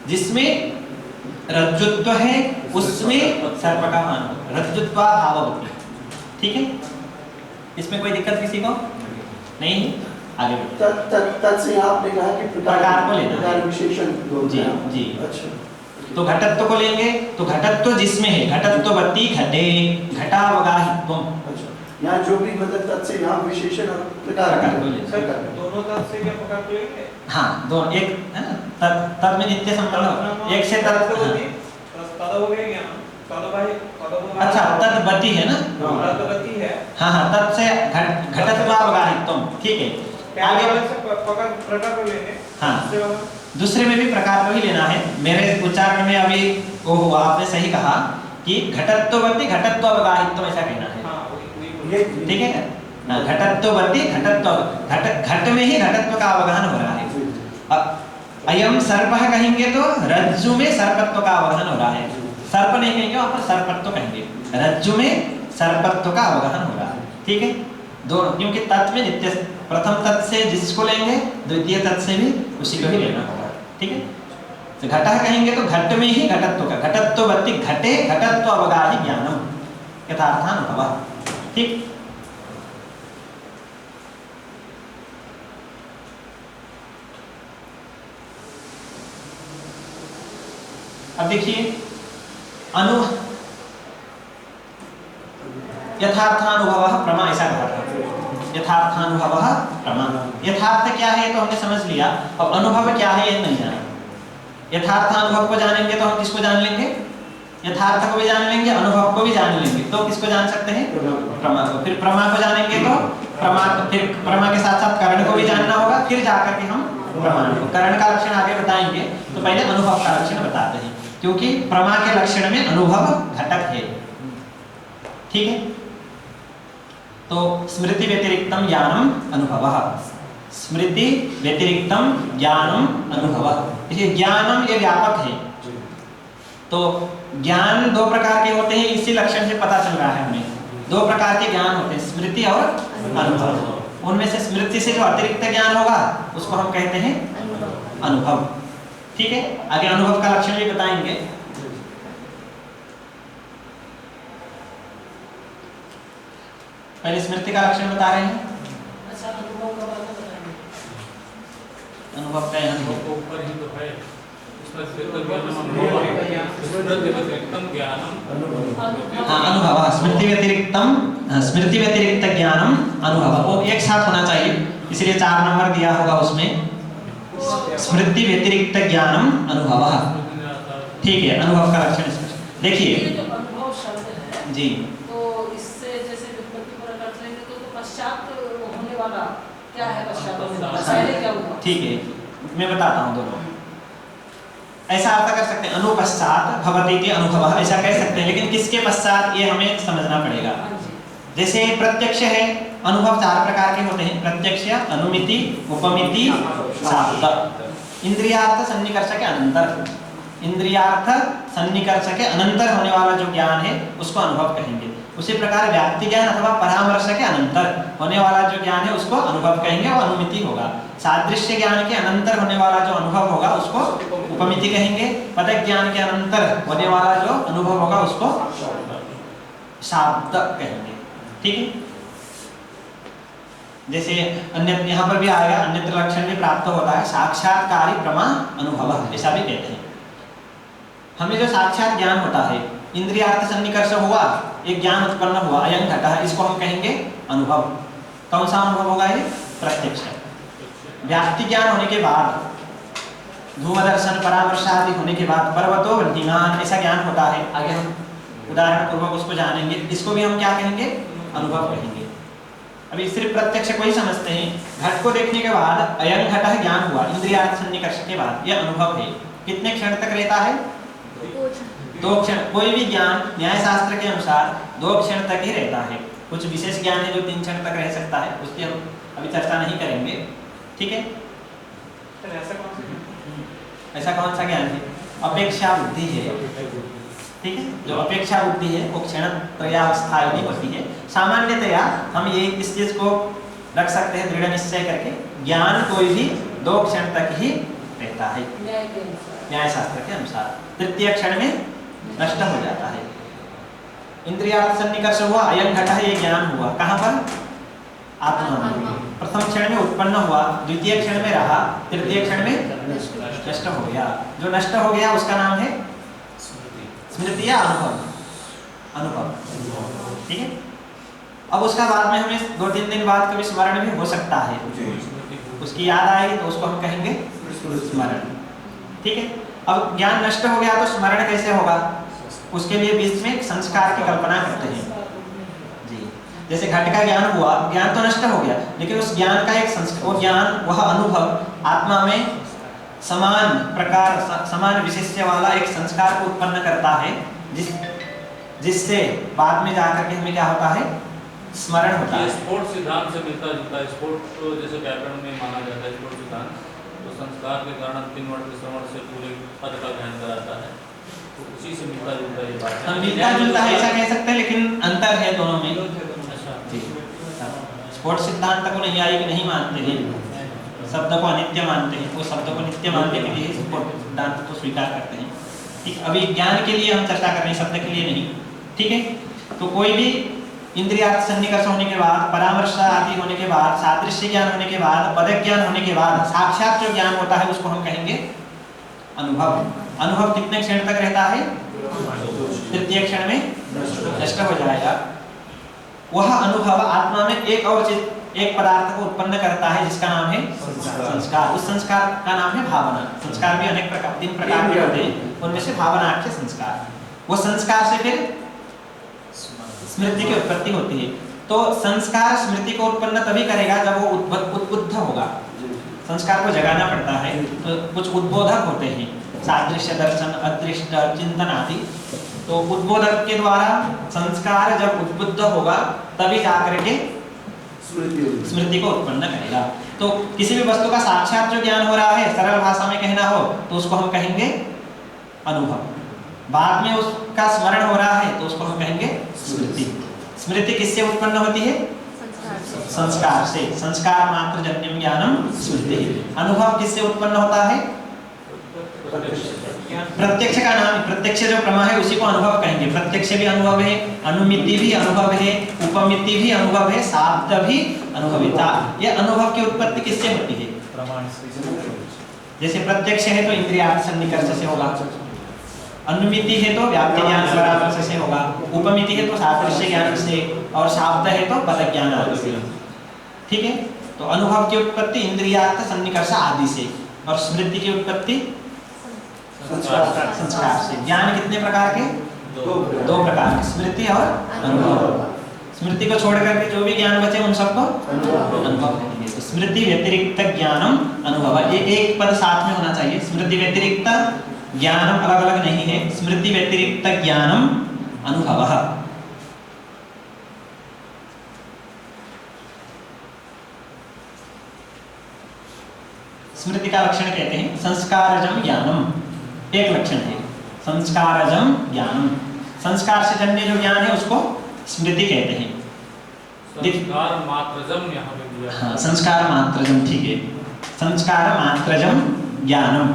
जिसमें रज्जुत्व है उसमें सर्प का मान, रज्जुत्वा भाववति, ठीक है। इसमें कोई दिक्कत किसी को नहीं? आगे तत् से आपने कहा कि प्रकार को लेना है, विशेषण जी जी। अच्छा, तो घटत्व को लेंगे, तो घटत्व जिसमें है घटत्ववति घटे घटावगाहित्वम। अच्छा, यहाँ जो भी मतलब तत् से यहाँ विशेषण और प्रकार को लेंगे। दोनों तत् से क्या प्रकार को लेंगे? हाँ, दोनों एक है ना, तत् में नित्य संबंध, एक से तत् तद हो गया ज्ञान, तद भाई अच्छा तद्वति है ना, तद्वति है। हाँ हाँ, तत् से घटत्वावगाहित्वम, ठीक है। आगे प्रकार को लेंगे। हाँ, दूसरे में भी प्रकार को ही लेना है। मेरे उच्चारण में अभी वो हुआ, आपने सही कहा कि घटत्ववति घटत्वावगाहित्वम ऐसा कहना है, ठीक है। घटत्ववति घटत्व, घट में ही घटत्व का अवगाहन हो रहा है। अब अयम सर्पः कहेंगे तो रज्जु में सर्पत्व का अवगहन हो रहा है। सर्प नहीं कहेंगे, वहां पर सर्पत्व कहेंगे। रज्जु में सर्पत्व का अवगहन हो रहा है। ठीक है, दो, क्योंकि तत्व में नित्य, प्रथम तत्व से जिसको लेंगे द्वितीय तत्व से भी उसी को ही लेना होगा। ठीक है, तो घटः कहेंगे तो घट में ही घटत्व का, घटत्ववति घटे घटत्व अवगाहि ज्ञानम यथार्थानुभवः। ठीक, अब देखिए अनु यथार्थानुभवः प्रमा, ऐसा कहा था। यथार्थानुभवः प्रमा, यथार्थ क्या है तो हमने समझ लिया, अब अनुभव क्या है ये नहीं जाना। यथार्थानुभव को जानेंगे तो हम किसको जान लेंगे? यथार्थ को भी जान लेंगे, अनुभव को भी जान लेंगे, तो किसको जान सकते हैं? प्रमा को। फिर प्रमा को जानेंगे तो प्रमा, फिर प्रमा के साथ साथ करण को भी जानना होगा, फिर जाकर के हम प्रमाण को, करण का लक्षण आगे बताएंगे, तो पहले अनुभव का लक्षण बताते हैं, क्योंकि प्रमा के लक्षण में अनुभव घटक है। ठीक है, तो स्मृति व्यतिरिक्तम ज्ञानम अनुभवः, स्मृति व्यतिरिक्तम ज्ञानम अनुभवः। ये ज्ञानम ये व्यापक है, तो ज्ञान दो प्रकार के होते हैं, इसी लक्षण से पता चल रहा है हमें। दो प्रकार के ज्ञान होते हैं, स्मृति और अनुभव। उनमें से स्मृति से जो अतिरिक्त ज्ञान होगा उसको हम कहते हैं अनुभव। ठीक है, आगे अनुभव का लक्षण भी बताएंगे। पहले स्मृति का लक्षण बता रहे हैं। अच्छा, अनुभव का बात बताएंगे। अनुभव का यहाँ वो ऊपर ही तो है, उसमें स्मृति व्यतिरिक्तम ज्ञानम। हाँ, अनुभव, स्मृति व्यतिरिक्तम, स्मृति व्यतिरिक्त ज्ञानम अनुभव, वो एक साथ होना चाहिए, इसलिए 4 नंबर दिया होगा उसमें। स्मृति व्यतिरिक्त ज्ञानम अनुभवः। ठीक है, अनुभव का लक्षण स्पष्ट देखिए। ये जो अनुभव शब्द है जी, तो इससे जैसे व्युत्पत्ति पर रख लेंगे तो पश्चात होने वाला क्या है? पश्चात होने वाला पहले क्या हुआ? ठीक है, मैं बताता हूँ दोनों। ऐसा अर्थ कर सकते हैं, अनुपश्चात भवतीति अनुभवः, ऐसा कह सकते हैं, लेकिन किसके पश्चात ये हमें समझना पड़ेगा। हाँ जी। जैसे प्रत्यक्ष है, अनुभव 4 प्रकार के होते हैं, प्रत्यक्ष, अनुमिति, उपमिति, शाब्द। इंद्रियार्थ सन्निकर्ष के अनंतर, इंद्रियार्थ सन्निकर्ष के अनंतर होने वाला जो ज्ञान है उसको अनुभव कहेंगे। उसी प्रकार व्याप्ति ज्ञान अथवा परामर्श के अनंतर होने वाला जो ज्ञान है उसको अनुभव कहेंगे, वो अनुमिति होगा। सादृश्य ज्ञान के अनंतर होने वाला जो अनुभव होगा उसको उपमिति कहेंगे। पदक ज्ञान के अनंतर होने वाला जो अनुभव होगा उसको शाब्द कहेंगे। ठीक है, जैसे अन्य यहाँ पर भी आएगा, अन्यत्र लक्षण भी प्राप्त होता है, साक्षात्कारी प्रमा अनुभव, ऐसा भी कहते हैं। हमें जो साक्षात ज्ञान होता है, इंद्रियार्थ सन्निकर्ष हुआ, एक ज्ञान उत्पन्न हुआ, अयं घटः, इसको हम कहेंगे अनुभव। कौन सा अनुभव होगा ये? प्रत्यक्ष। व्याप्ति ज्ञान होने के बाद, धूम दर्शन परामर्श आदि होने के बाद पर्वतो वृद्धिमान, ऐसा ज्ञान होता है, आगे हम उदाहरण पूर्वक उसको जानेंगे, इसको भी हम क्या कहेंगे? अनुभव कहेंगे। अभी सिर्फ प्रत्यक्ष को ही समझते हैं, घट को देखने के बाद अयं घटः ज्ञान हुआ, इंद्रियार्थ सन्निकर्ष के बाद, यह अनुभव है। कितने क्षण तक रहता है? 2 क्षण। कोई भी ज्ञान न्याय शास्त्र के अनुसार 2 क्षण तक ही रहता है। कुछ विशेष ज्ञान है जो 3 क्षण तक रह सकता है, उसकी हम अभी चर्चा नहीं करेंगे। ठीक है, ऐसा कौन सा ज्ञान है? अपेक्षा बुद्धि है। ठीक है, जो अपेक्षा बुद्धि है वो क्षण त्रयावस्थायी होती है। सामान्यतया हम ये इस चीज को रख सकते हैं दृढ़ निश्चय करके, ज्ञान कोई भी 2 क्षण तक ही रहता है न्याय शास्त्र के अनुसार, तृतीय क्षण में नष्ट हो जाता है। इंद्रियार्थ सन्निकर्ष हुआ, अयं घटः, ये ज्ञान हुआ कहाँ पर? आत्मा में। प्रथम क्षण में उत्पन्न हुआ, द्वितीय क्षण में रहा, तृतीय क्षण में नष्ट हो गया। जो नष्ट हो गया उसका नाम है स्मृति या अनुभव। अनुभव। ठीक है, अब उसका बाद में हमें 2-3 दिन बाद कभी स्मरण भी हो सकता है, उसकी याद आएगी तो उसको हम कहेंगे स्मरण। ठीक है, अब ज्ञान नष्ट हो गया तो स्मरण कैसे होगा? उसके लिए बीच में संस्कार की कल्पना करते हैं जी। जैसे घट का ज्ञान हुआ, ज्ञान तो नष्ट हो गया, लेकिन उस ज्ञान का एक संस्कार, वो ज्ञान, वह अनुभव आत्मा में समान प्रकार, समान विशिष्ट वाला एक संस्कार को उत्पन्न करता है, जिससे बाद में जाकर के हमें क्या होता है? स्मरण होता है। स्पोर्ट सिद्धांत से मिलता जुलता है। स्पोर्ट तो जैसे व्याकरण में माना जाता है स्पोर्ट सिद्धांत, तो संस्कार के कारण अंतिम वर्ण के श्रवण से पूरे पद का ज्ञान कराता है, तो उसी से मिलता जुलता ये बात है। मिलता जुलता है ऐसा कह सकते हैं, लेकिन अंतर है दोनों में। अच्छा जी, स्फोट सिद्धांत को नहीं आई कि नहीं मानते हैं, शब्द को अनित्य मानते हैं, वो शब्द को नित्य मानने के लिए स्फोट सिद्धांत को स्वीकार करते हैं। ठीक, अभी ज्ञान के लिए हम चर्चा कर रहे हैं, शब्द के लिए नहीं। ठीक है, तो कोई भी इंद्रियार्थ सन्निकर्ष होने के बाद, परामर्श आदि होने के बाद, सादृश्य ज्ञान होने के बाद, पद ज्ञान होने के बाद साक्षात जो ज्ञान होता है उसको हम कहेंगे अनुभव। अनुभव कितने क्षण तक रहता है? तृतीय क्षण में नष्ट हो जाएगा। वह अनुभव आत्मा में एक पदार्थ को उत्पन्न करता है जिसका नाम है संस्कार। उस संस्कार का नाम है भावना। संस्कार भी अनेक प्रकार, 3 प्रकार के होते हैं, उनमें से भावनाख्य संस्कार। वो संस्कार से फिर स्मृति की उत्पत्ति होती है। तो संस्कार स्मृति को उत्पन्न तभी करेगा जब वो उद्बुद्ध होगा। संस्कार को जगाना पड़ता है, तो कुछ उद्बोधक होते हैं, सादृश्य, दर्शन, अदृष्ट, चिंतन आदि। तो उद्बोधक के द्वारा संस्कार जब उद्बुद्ध होगा तभी जाकर के स्मृति को उत्पन्न करेगा। तो किसी भी वस्तु का साक्षात जो ज्ञान हो रहा है, सरल भाषा में कहना हो तो उसको हम कहेंगे अनुभव। बाद में उसका स्मरण हो रहा है तो उसको हम कहेंगे स्मृति। स्मृति किससे उत्पन्न होती है? संस्कार से। संस्कार मात्र जन्यम ज्ञानम स्मृति। अनुभव किससे उत्पन्न होता है? प्रत्यक्ष का नाम, प्रत्यक्ष जो प्रमा है उसी को अनुभव कहेंगे। प्रत्यक्ष भी अनुभव है, अनुमिति भी अनुभव है, उपमिति भी अनुभव है, शाब्द भी अनुभविता। ये अनुभव की उत्पत्ति किससे होती है? जैसे प्रत्यक्ष है तो इंद्रियार्थ सन्निकर्ष से होगा, अनुमिति है तो व्याप्ति ज्ञान परामर्श से होगा, उपमिति है तो सादृश्य ज्ञान से, और शाब्द है तो पद ज्ञान आदि से। ठीक है, तो अनुभव की उत्पत्ति इंद्रियार्थ सन्निकर्ष आदि से, और स्मृति की उत्पत्ति संस्कार से। ज्ञान कितने प्रकार के? 2 प्रकार के, स्मृति और अनुभव। स्मृति को छोड़ करके जो भी ज्ञान बचे उन सबको अनुभव कहेंगे। तो स्मृति व्यतिरिक्त ज्ञानम अनुभव, ये एक पद साथ में होना चाहिए। स्मृति व्यतिरिक्त ज्ञानम अलग अलग नहीं है, स्मृति व्यतिरिक्त ज्ञानम अनुभवः। स्मृति का लक्षण कहते हैं संस्कारजम ज्ञानम, एक लक्षण है संस्कारजम ज्ञानम। संस्कार से जन्य जो ज्ञान है उसको स्मृति कहते हैं। संस्कार मात्रजम यहाँ पे दिया है। हाँ, संस्कार मात्रजम, ठीक है, संस्कार मात्रजम ज्ञानम।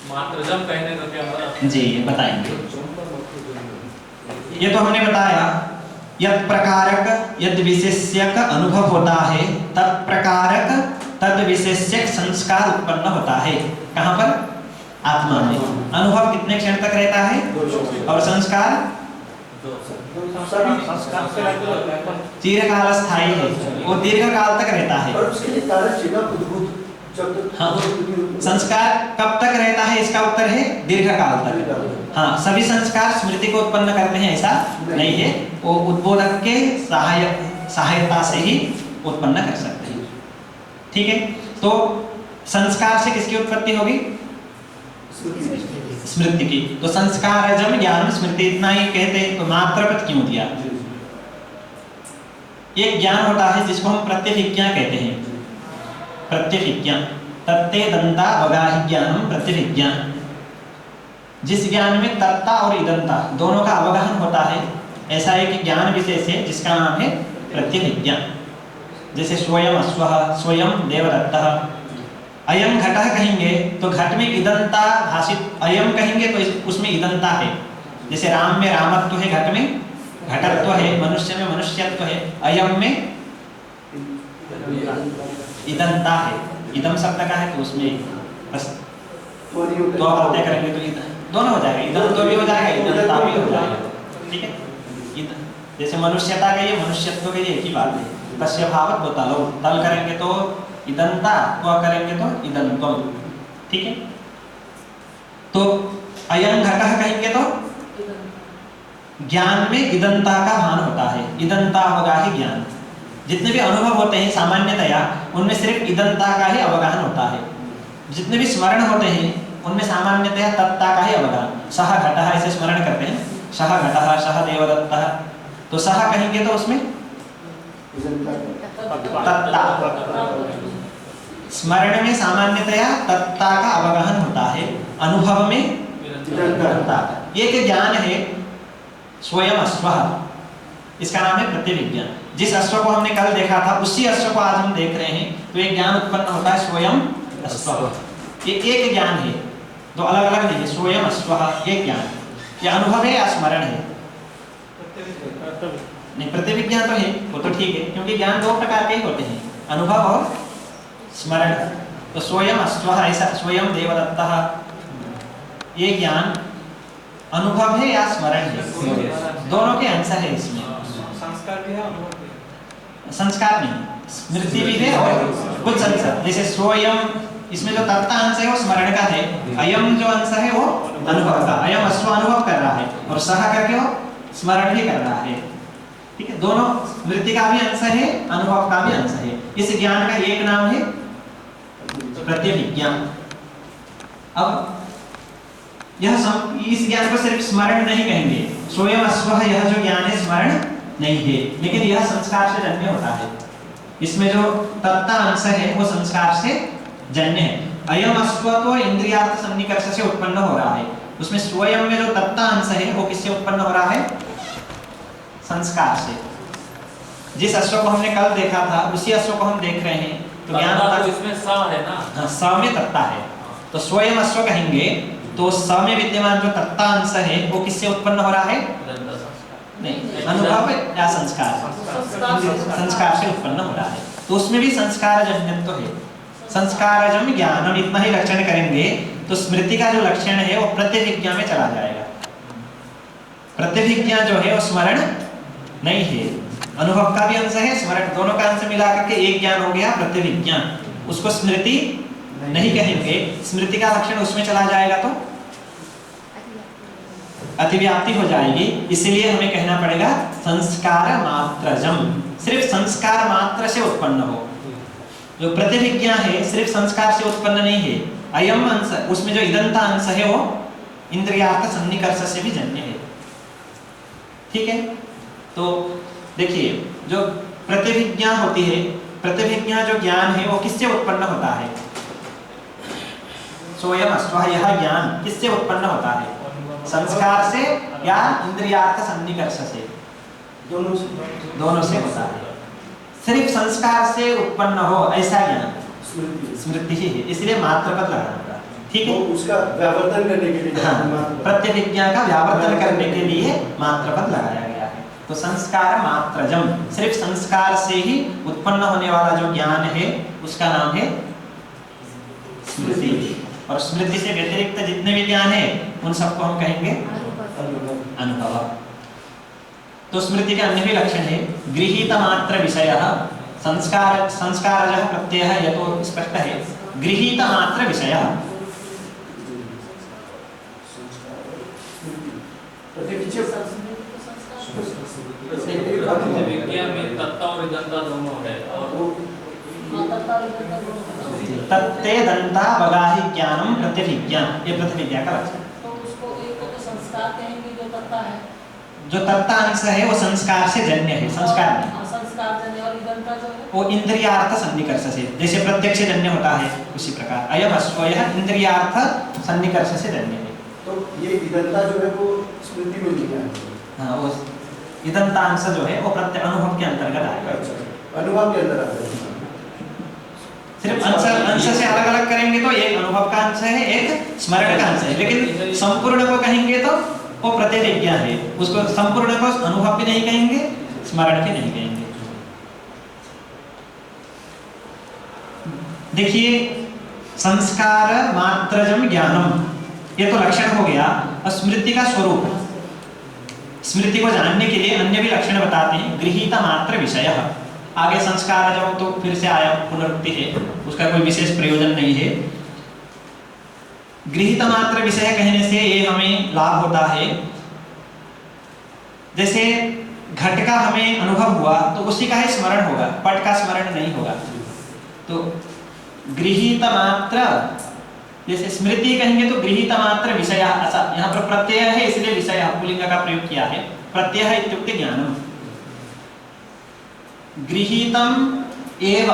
मात्रजम कहने का क्या मतलब? जी, ये बताएंगे। ये तो हमने बताया, यद प्रकारक यद विशेष्यक अनुभव होता है, तद प्रकारक तद विशेष्यक संस्कार उत्पन्न होता है। कहाँ पर? आत्मा में। अनुभव कितने क्षण तक रहता है? और संस्कार चिरकाल स्थायी है, वो दीर्घ काल तक रहता है। हाँ, संस्कार कब तक रहता है इसका उत्तर है दीर्घ काल तक। हाँ, सभी संस्कार स्मृति को उत्पन्न करते हैं ऐसा नहीं है, वो उद्बोधक के सहायता से ही उत्पन्न कर सकते हैं। ठीक है, तो संस्कार से किसकी उत्पत्ति होगी? स्मृति की। तो संस्कारजम ज्ञान स्मृति, इतना ही कहते हैं, तो मात्र पद क्यों दिया? एक ज्ञान होता है जिसको हम प्रत्यभिज्ञा कहते हैं। प्रत्यभिज्ञा, तत्ते दंता अवगाहि ज्ञानम प्रत्यभिज्ञा। जिस ज्ञान में तत्ता और इदंता दोनों का अवगाहन होता है, ऐसा एक ज्ञान विशेष है जिसका नाम है प्रत्यभिज्ञा। जैसे स्वयं अश्वः, स्वयं देवदत्तः। अयम घटः कहेंगे तो घट में इदंता भाषित, अयम कहेंगे तो उसमें इदंता है। जैसे राम में रामत्व है, घट में घटत्व है, मनुष्य में मनुष्यत्व है, अयम में इदंता है। इदम शब्द का है तो उसमें बस तो आप करेंगे तो दोनों हो जाएगा, इदंतो भी हो जाएगा, इदंता भी हो जाएगा। ठीक है, जैसे मनुष्यता के लिए मनुष्यत्व के लिए एक ही बात है। तस्य भावत वो तलो, तल करेंगे तो इदंता, तो करेंगे तो इदंतम। ठीक है, तो अयम घटः कहेंगे तो ज्ञान में इदंता का भान होता है, इदंता अवगाहि ज्ञान। जितने भी अनुभव होते हैं सामान्यतया उनमें सिर्फ इदंता का ही अवगाहन होता है। जितने भी स्मरण होते हैं उनमें सामान्यतया तत्ता का ही अवगाहन। सह घटः ऐसे स्मरण करते हैं, सह घटः, सह देवदत्तः, तो सह कहेंगे तो उसमें तत्ता। स्मरण में सामान्यतया तत्ता का अवगहन होता है, अनुभव में तत्ता। एक ज्ञान है स्वयं अश्व, इसका नाम है प्रतिविज्ञान। जिस अश्व को हमने कल देखा था उसी अश्व को आज हम देख रहे हैं, तो एक ज्ञान उत्पन्न होता है स्वयं अश्व। ये एक ज्ञान है, तो अलग अलग नहीं है। स्वयं अश्व एक ज्ञान, ये अनुभव है या स्मरण है? नहीं, प्रतिविज्ञान तो है, वो तो ठीक है, क्योंकि ज्ञान दो प्रकार के ही होते हैं, अनुभव और स्मरण। तो स्वयं अश्व ऐसा, स्वयं देवदत्तः, ये ज्ञान अनुभव है या स्मरण है? दोनों के अंश है इसमें। संस्कार भी है, अनुभव भी है। संस्कार नहीं, स्मृति भी है और कुछ संस्कार। जैसे स्वयं, इसमें जो तत्ता अंश है वो स्मरण का है, अयम जो अंश है वो अनुभव का। अयम अश्व अनुभव कर रहा है और सह करके वो स्मरण भी कर रहा है। ठीक है, दोनों स्मृति का भी अंश है, अनुभव का भी अंश है। इस ज्ञान का एक नाम है प्रतिविज्ञान। अब इस ज्ञान को सिर्फ स्मरण नहीं कहेंगे, स्वयं अश्व यह जो ज्ञान है स्मरण नहीं है, लेकिन यह संस्कार से जन्य होता है। इसमें जो तत्ता अंश है वो संस्कार से जन्य है। अयम अश्व तो इंद्रियार्थ सन्निकर्ष से उत्पन्न हो रहा है, उसमें स्वयं में जो तत्ता अंश है वो किससे उत्पन्न हो रहा है? संस्कार से। जिस अश्व को हमने कल देखा था उसी अश्व को हम देख रहे हैं, तो ज्ञान होता है इसमें सा है ना, हाँ, स में तत्ता है, तो स्वयं अश्व कहेंगे तो स में विद्यमान जो तत्ता अंश है वो किससे उत्पन्न हो रहा है? नहीं, अनुभव या संस्कार? संस्कार से उत्पन्न हो रहा है, तो उसमें भी संस्कार जन्यत्व है। संस्कारजम ज्ञानम, इतना ही लक्षण करेंगे तो स्मृति का जो लक्षण है वो प्रतिविज्ञा में चला जाएगा। प्रतिविज्ञा जो है वो स्मरण नहीं है, अनुभव का भी अंश है, स्मरण, दोनों का अंश मिला करके एक ज्ञान हो गया प्रतिविज्ञान। उसको स्मृति नहीं कहेंगे, स्मृति का लक्षण उसमें चला जाएगा तो अतिव्याप्ति हो जाएगी। इसलिए हमें कहना पड़ेगा संस्कार मात्रजम, सिर्फ संस्कार मात्र से उत्पन्न हो। जो प्रतिविज्ञा है सिर्फ संस्कार से उत्पन्न नहीं है, अयम अंश, उसमें जो इदंता अंश है वो इंद्रियार्थ सन्निकर्ष से भी जन्य है। ठीक है, तो देखिए जो प्रतिविज्ञा होती है, प्रतिविज्ञा जो ज्ञान है वो किससे उत्पन्न होता है? स्वयं अश्व, यह ज्ञान किससे उत्पन्न होता है? संस्कार से या इंद्रियार्थ सन्निकर्ष से? दोनों से होता है। सिर्फ संस्कार से उत्पन्न हो ऐसा ज्ञान स्मृति ही है, इसलिए मात्र पद लगाना पड़ा। ठीक है, तो उसका व्यावर्तन करने के लिए, हाँ, प्रतिविज्ञा का व्यावर्तन करने के लिए मात्र पद लगाया गया है। तो संस्कार मात्रजम, सिर्फ संस्कार से ही उत्पन्न होने वाला जो ज्ञान है उसका नाम है स्मृति। और स्मृति से व्यतिरिक्त जितने भी ज्ञान है उन सबको हम कहेंगे अनुभव। तो स्मृति के अन्य भी लक्षण है, गृहीत मात्र विषय, संस्कार, संस्कारजः प्रत्ययः, यह तो स्पष्ट है, गृहीत मात्र विषय। प्रतिविज्ञा में तत्ता और इदंता दोनों है, और तत्ते दंता बगाहि ज्ञानम प्रतिविज्ञान, ये प्रतिविज्ञा का लक्षण। तो उसको एक को तो संस्कार कहेंगे जो तत्ता है, जो तत्ता अंश है वो संस्कार से जन्य है, संस्कार नहीं। संस्कार जन्य, और इदंता जो है वो इंद्रियार्थ सन्निकर्ष से, जैसे प्रत्यक्ष जन्य होता है उसी प्रकार अयम अश्व यह इंद्रियार्थ सन्निकर्ष से जन्य है। तो ये इदंता जो है वो स्मृति में नहीं है। हाँ, वो इदंता अंश जो है वो प्रत्यय अनुभव के अंतर्गत आएगा। अनुभव के अंदर आता है। सिर्फ अंश से अलग अलग करेंगे तो एक अनुभव का अंश है, एक स्मरण का अंश है, लेकिन संपूर्ण को कहेंगे तो वो प्रतिविज्ञा है, उसको संपूर्ण को अनुभव भी नहीं कहेंगे, स्मरण भी नहीं कहेंगे। देखिए संस्कार मात्रजम ज्ञानम, ये तो लक्षण हो गया। और स्मृति का स्वरूप, स्मृति को जानने के लिए अन्य भी लक्षण बताते हैं, गृहीत मात्र विषय। आगे संस्कार जब तो फिर से आया, पुनरुक्ति है, उसका कोई विशेष प्रयोजन नहीं है। गृहीत मात्र विषय कहने से ये हमें लाभ होता है, जैसे घट का हमें अनुभव हुआ तो उसी का ही स्मरण होगा, पट का स्मरण नहीं होगा। तो गृहीत मात्र, जैसे स्मृति कहेंगे तो गृहीत मात्र विषय, ऐसा यहाँ पर प्रत्यय है इसलिए विषय पुल्लिंग का प्रयोग किया है। प्रत्यय इत्युक्ते ज्ञानम, गृहीतम एव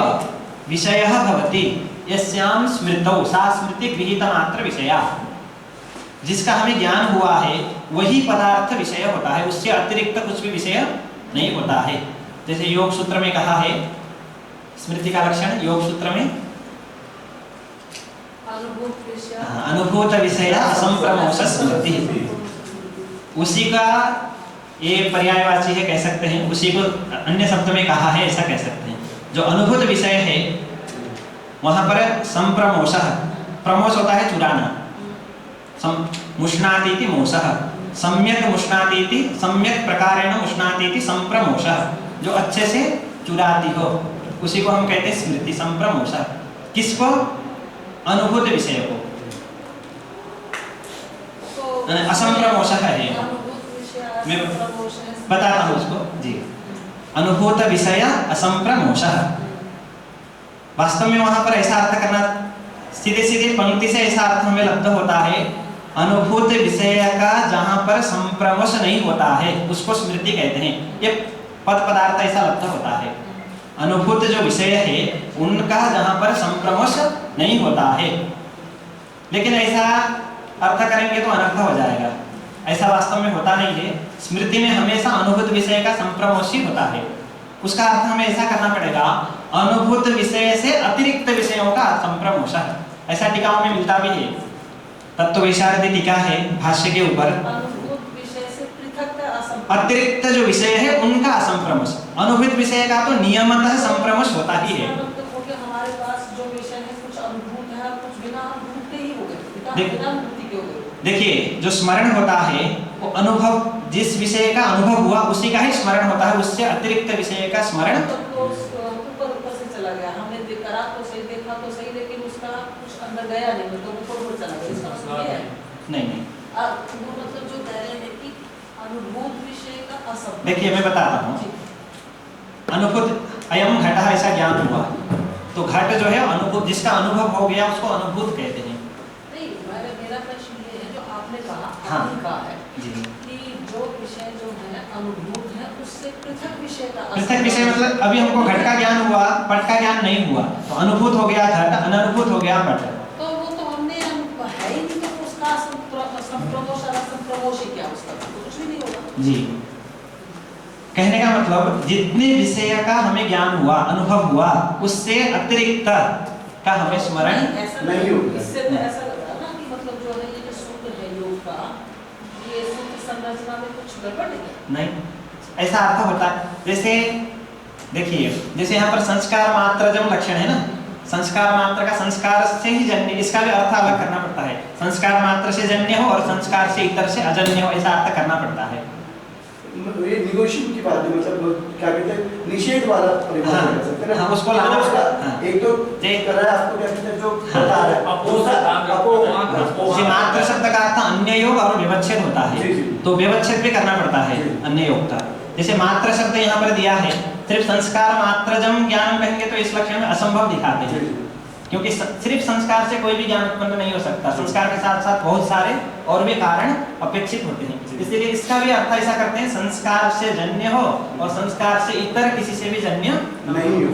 विषयः भवति, यस्याम स्मृतौ सा स्मृति गृहीत मात्र विषया, जिसका हमें ज्ञान हुआ है वही पदार्थ विषय होता है, उससे अतिरिक्त कुछ भी विषय नहीं होता है। जैसे योग सूत्र में कहा है स्मृति का लक्षण, योग सूत्र में अनुभूत विषय असंप्रमोष स्मृति, उसी का ये पर्यायवाची है कह सकते हैं, उसी को अन्य शब्द में कहा है ऐसा कह सकते हैं। जो अनुभूत विषय है वहां पर संप्रमोष, प्रमोष होता है चुराना, मुष्णातीति मोषः, सम्यक मुष्णातीति सम्यक प्रकारेण मुष्णातीति संप्रमोषः, जो अच्छे से चुराती हो उसी को हम कहते हैं स्मृति संप्रमोषः। किसको? अनुभूत विषय को, असंप्रमोषः है। मैं बताता हूँ उसको जी। अनुभूत विषय असंप्रमोषः, वास्तव में वहां पर ऐसा अर्थ करना, सीधे सीधे पंक्ति से ऐसा अर्थ हमें लब्ध होता है, अनुभूत विषय का जहां पर संप्रमोष नहीं होता है उसको स्मृति कहते हैं। ये पद पदार्थ ऐसा लब्ध होता है, अनुभूत जो विषय है उनका जहां पर संप्रमोष नहीं होता है। लेकिन ऐसा अर्थ करेंगे तो अनर्थ हो जाएगा, ऐसा वास्तव में होता नहीं है। स्मृति में हमेशा अनुभूत विषय का संप्रमोष ही होता है। उसका अर्थ हमें ऐसा करना पड़ेगा, अनुभूत विषय से अतिरिक्त विषयों का संप्रमोष है। ऐसा टीकाओं में मिलता भी है, तत्वविशारदी टीका है भाष्य के ऊपर, अतिरिक्त जो विषय है उनका असंप्रमोष, अनुभूत विषय का तो नियमतः संप्रमोष होता ही है। हमारे पास जो विषय है कुछ अनुभूत है, कुछ बिना अनुभूत के ही हो गए। देखिए जो स्मरण होता है वो अनुभव, जिस विषय का अनुभव हुआ उसी का ही स्मरण होता है, उससे अतिरिक्त विषय का स्मरण ऊपर से चला गया, हमने करा तो सही, देखा तो सही, लेकिन उसका कुछ अंदर गया नहीं, तो ऊपर चला गया। इसका मतलब ये है नहीं मतलब जो कह रहे हैं कि अनुभूत विषय का असंप्रमोष। देखिए मैं बताता हूँ, अनुभूत अयम घट ऐसा ज्ञान हुआ तो घट जो है अनुभूत, जिसका अनुभव हो गया उसको अनुभूत कहते हैं। नहीं, मेरा प्रश्न ये है, जो आपने कहा हाँ कहा है जी, कि जो विषय जो है अनुभूत है उससे पृथक विषय का, पृथक विषय मतलब अभी हमको घट का ज्ञान हुआ, पट का ज्ञान नहीं हुआ, तो अनुभूत हो गया घट, अननुभूत हो गया पट। तो वो तो हमने है ही नहीं, तो उसका संप्रमोष असंप्रमोष ही क्या, उसका कुछ भी नहीं होगा जी। कहने का मतलब जितने विषय का हमें ज्ञान हुआ, अनुभव हुआ, उससे अतिरिक्त का हमें स्मरण नहीं होगा। इससे तो ऐसा लग रहा ना कि मतलब जो है ये जो सूत्र है योग का, ये सूत्र संरचना में कुछ गड़बड़ नहीं, ऐसा अर्थ होता है। जैसे देखिए, जैसे यहाँ पर संस्कार मात्र जब लक्षण है ना, संस्कार मात्र का संस्कार से ही जन्य, इसका भी अर्थ अलग करना पड़ता है। संस्कार मात्र से जन्य हो और संस्कार से इतर से अजन्य हो, ऐसा अर्थ करना पड़ता है। ये निगोशिएशन की बात है, मतलब क्या कहते हैं, निषेध वाला परिभाषा कर सकते हैं ना। हाँ, उसको लाना उसका हाँ। एक तो कर रहा है आपको, क्या कहते हैं, जो बता रहा है जी, मात्र शब्द का अर्थ अन्य योग और विवच्छेद होता है, जी, जी। तो विवच्छेद भी करना पड़ता है जी। अन्य योग का। जैसे मात्र शब्द यहाँ पर दिया है, सिर्फ संस्कार मात्रजम ज्ञान कहेंगे तो इस लक्षण में असंभव दिखाते हैं, क्योंकि सिर्फ संस्कार से कोई भी ज्ञान उत्पन्न नहीं हो सकता। संस्कार के साथ साथ बहुत सारे और भी कारण अपेक्षित होते हैं, इसलिए इसका भी अर्थ ऐसा करते हैं, संस्कार से जन्य हो और संस्कार से इतर किसी से भी जन्य नहीं हो।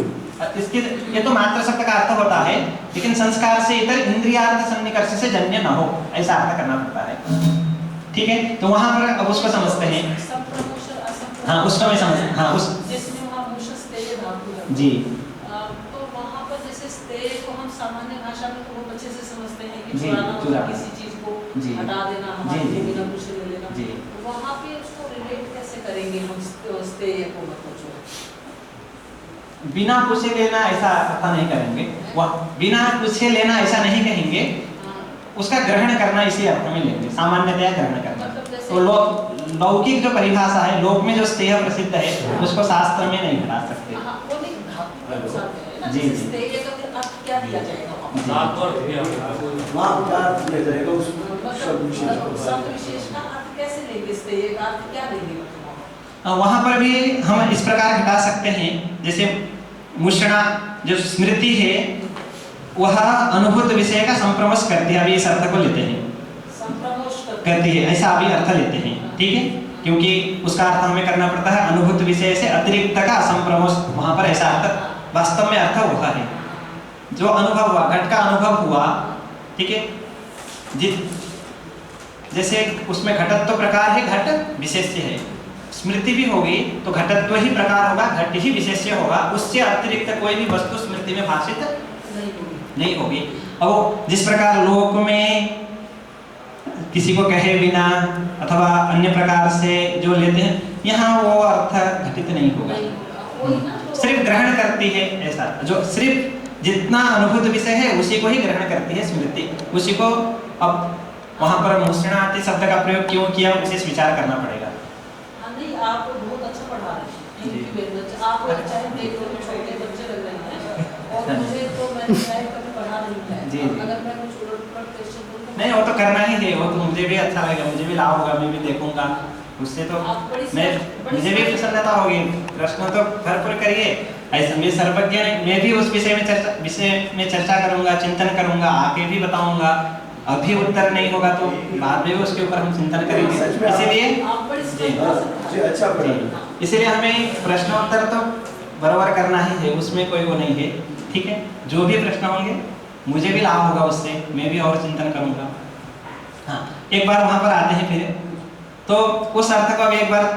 इसके ये तो मात्र शब्द का अर्थ होता है, लेकिन संस्कार से इतर इंद्रियार्थ सन्निकर्ष से जन्य न हो, ऐसा अर्थ करना पड़ता है। ठीक है, तो वहां पर अब उसको समझते हैं। हाँ, उसको मैं समझ, हाँ उस जिसमें वहाँ मुशस्तेय धातु है जी, तो वहाँ पर जैसे स्तेय को हम सामान्य भाषा में तो बहुत अच्छे से समझते हैं कि जी, चुराना चुराना। मतलब किसी चीज को जी। हटा देना, जी, हमारे जी। बिना कुछ ले लेना। जी। वहाँ पे उसको रिलेट कैसे करेंगे हम स्तेय को, मतलब जो बिना पूछे लेना ऐसा अर्थ नहीं करेंगे, वह बिना पूछे लेना ऐसा नहीं कहेंगे, उसका ग्रहण करना इसी अर्थ में लेंगे, सामान्यतया ग्रहण करना। मतलब जैसे तो लौकिक जो परिभाषा है, लोक में जो स्तेय प्रसिद्ध है, उसको शास्त्र में नहीं हटा सकते। हाँ, वो नहीं धातु के अनुसार है ना, जी, जैसे जी। स्तेय का फिर अर्थ क्या दिया जाएगा वहाँ पर? धातु अर्थ दिया वहाँ क्या ले जाएगा उस शब्द विशेष मतलब को? शब्द विशेष का अर्थ कैसे लेंगे, स्तेय का अर्थ क्या लेंगे वहाँ? वहां पर भी हम इस प्रकार घटा सकते हैं, जैसे मुषणा जो स्मृति है वह अनुभूत विषय का संप्रमोष करती है, अभी इस अर्थ को लेते हैं, संप्रमोष करती है, ऐसा अभी अर्थ लेते हैं। ठीक है, क्योंकि उसका अर्थ हमें करना पड़ता है अनुभूत विषय से अतिरिक्त का संप्रमोष, वहां पर ऐसा अर्थ वास्तव में अर्थ हुआ है। जो अनुभव हुआ, घट का अनुभव हुआ, ठीक है, जैसे उसमें घटत्व प्रकार है, घट विशेष्य है, स्मृति भी होगी तो घटत्व ही प्रकार होगा, घट ही विशेष्य होगा, उससे अतिरिक्त कोई भी वस्तु स्मृति में भाषित नहीं होगी। अब वो जिस प्रकार लोक में किसी को कहे बिना अथवा अन्य प्रकार से जो लेते हैं, यहाँ वो अर्थ घटित नहीं होगा, सिर्फ ग्रहण करती है ऐसा, जो सिर्फ जितना अनुभूत विषय है उसी को ही ग्रहण करती है स्मृति, उसी को। अब वहाँ पर मुष्णाति शब्द का प्रयोग क्यों किया, विशेष विचार करना पड़ेगा। नहीं, आप बहुत अच्छा पढ़ा रहे हैं, आप चाहे देख लो छोटे बच्चे लग रहे हैं, और मुझे तो मैंने शायद कभी पढ़ा नहीं है, अगर मैं कुछ उलट-पलट क्वेश्चन करूं नहीं, वो तो करना ही है, वो तो मुझे भी अच्छा लगेगा, मुझे भी लाभ होगा, मैं भी देखूंगा उससे, तो मैं मुझे भी प्रसन्नता होगी। प्रश्न तो भरपूर करिए, ऐसे मैं सर्वज्ञ नहीं, मैं भी उस विषय में चर्चा करूंगा, चिंतन करूंगा, आगे भी बताऊंगा। अभी उत्तर नहीं होगा तो बाद में उसके ऊपर हम चिंतन करेंगे। इसीलिए हमें प्रश्नोत्तर तो बराबर करना ही है, उसमें कोई वो नहीं है, ठीक है। जो भी प्रश्न होंगे मुझे भी लाभ होगा उससे, मैं भी और चिंतन करूंगा। हाँ, एक बार वहां पर आते हैं फिर, तो उस अर्थ को अब एक बार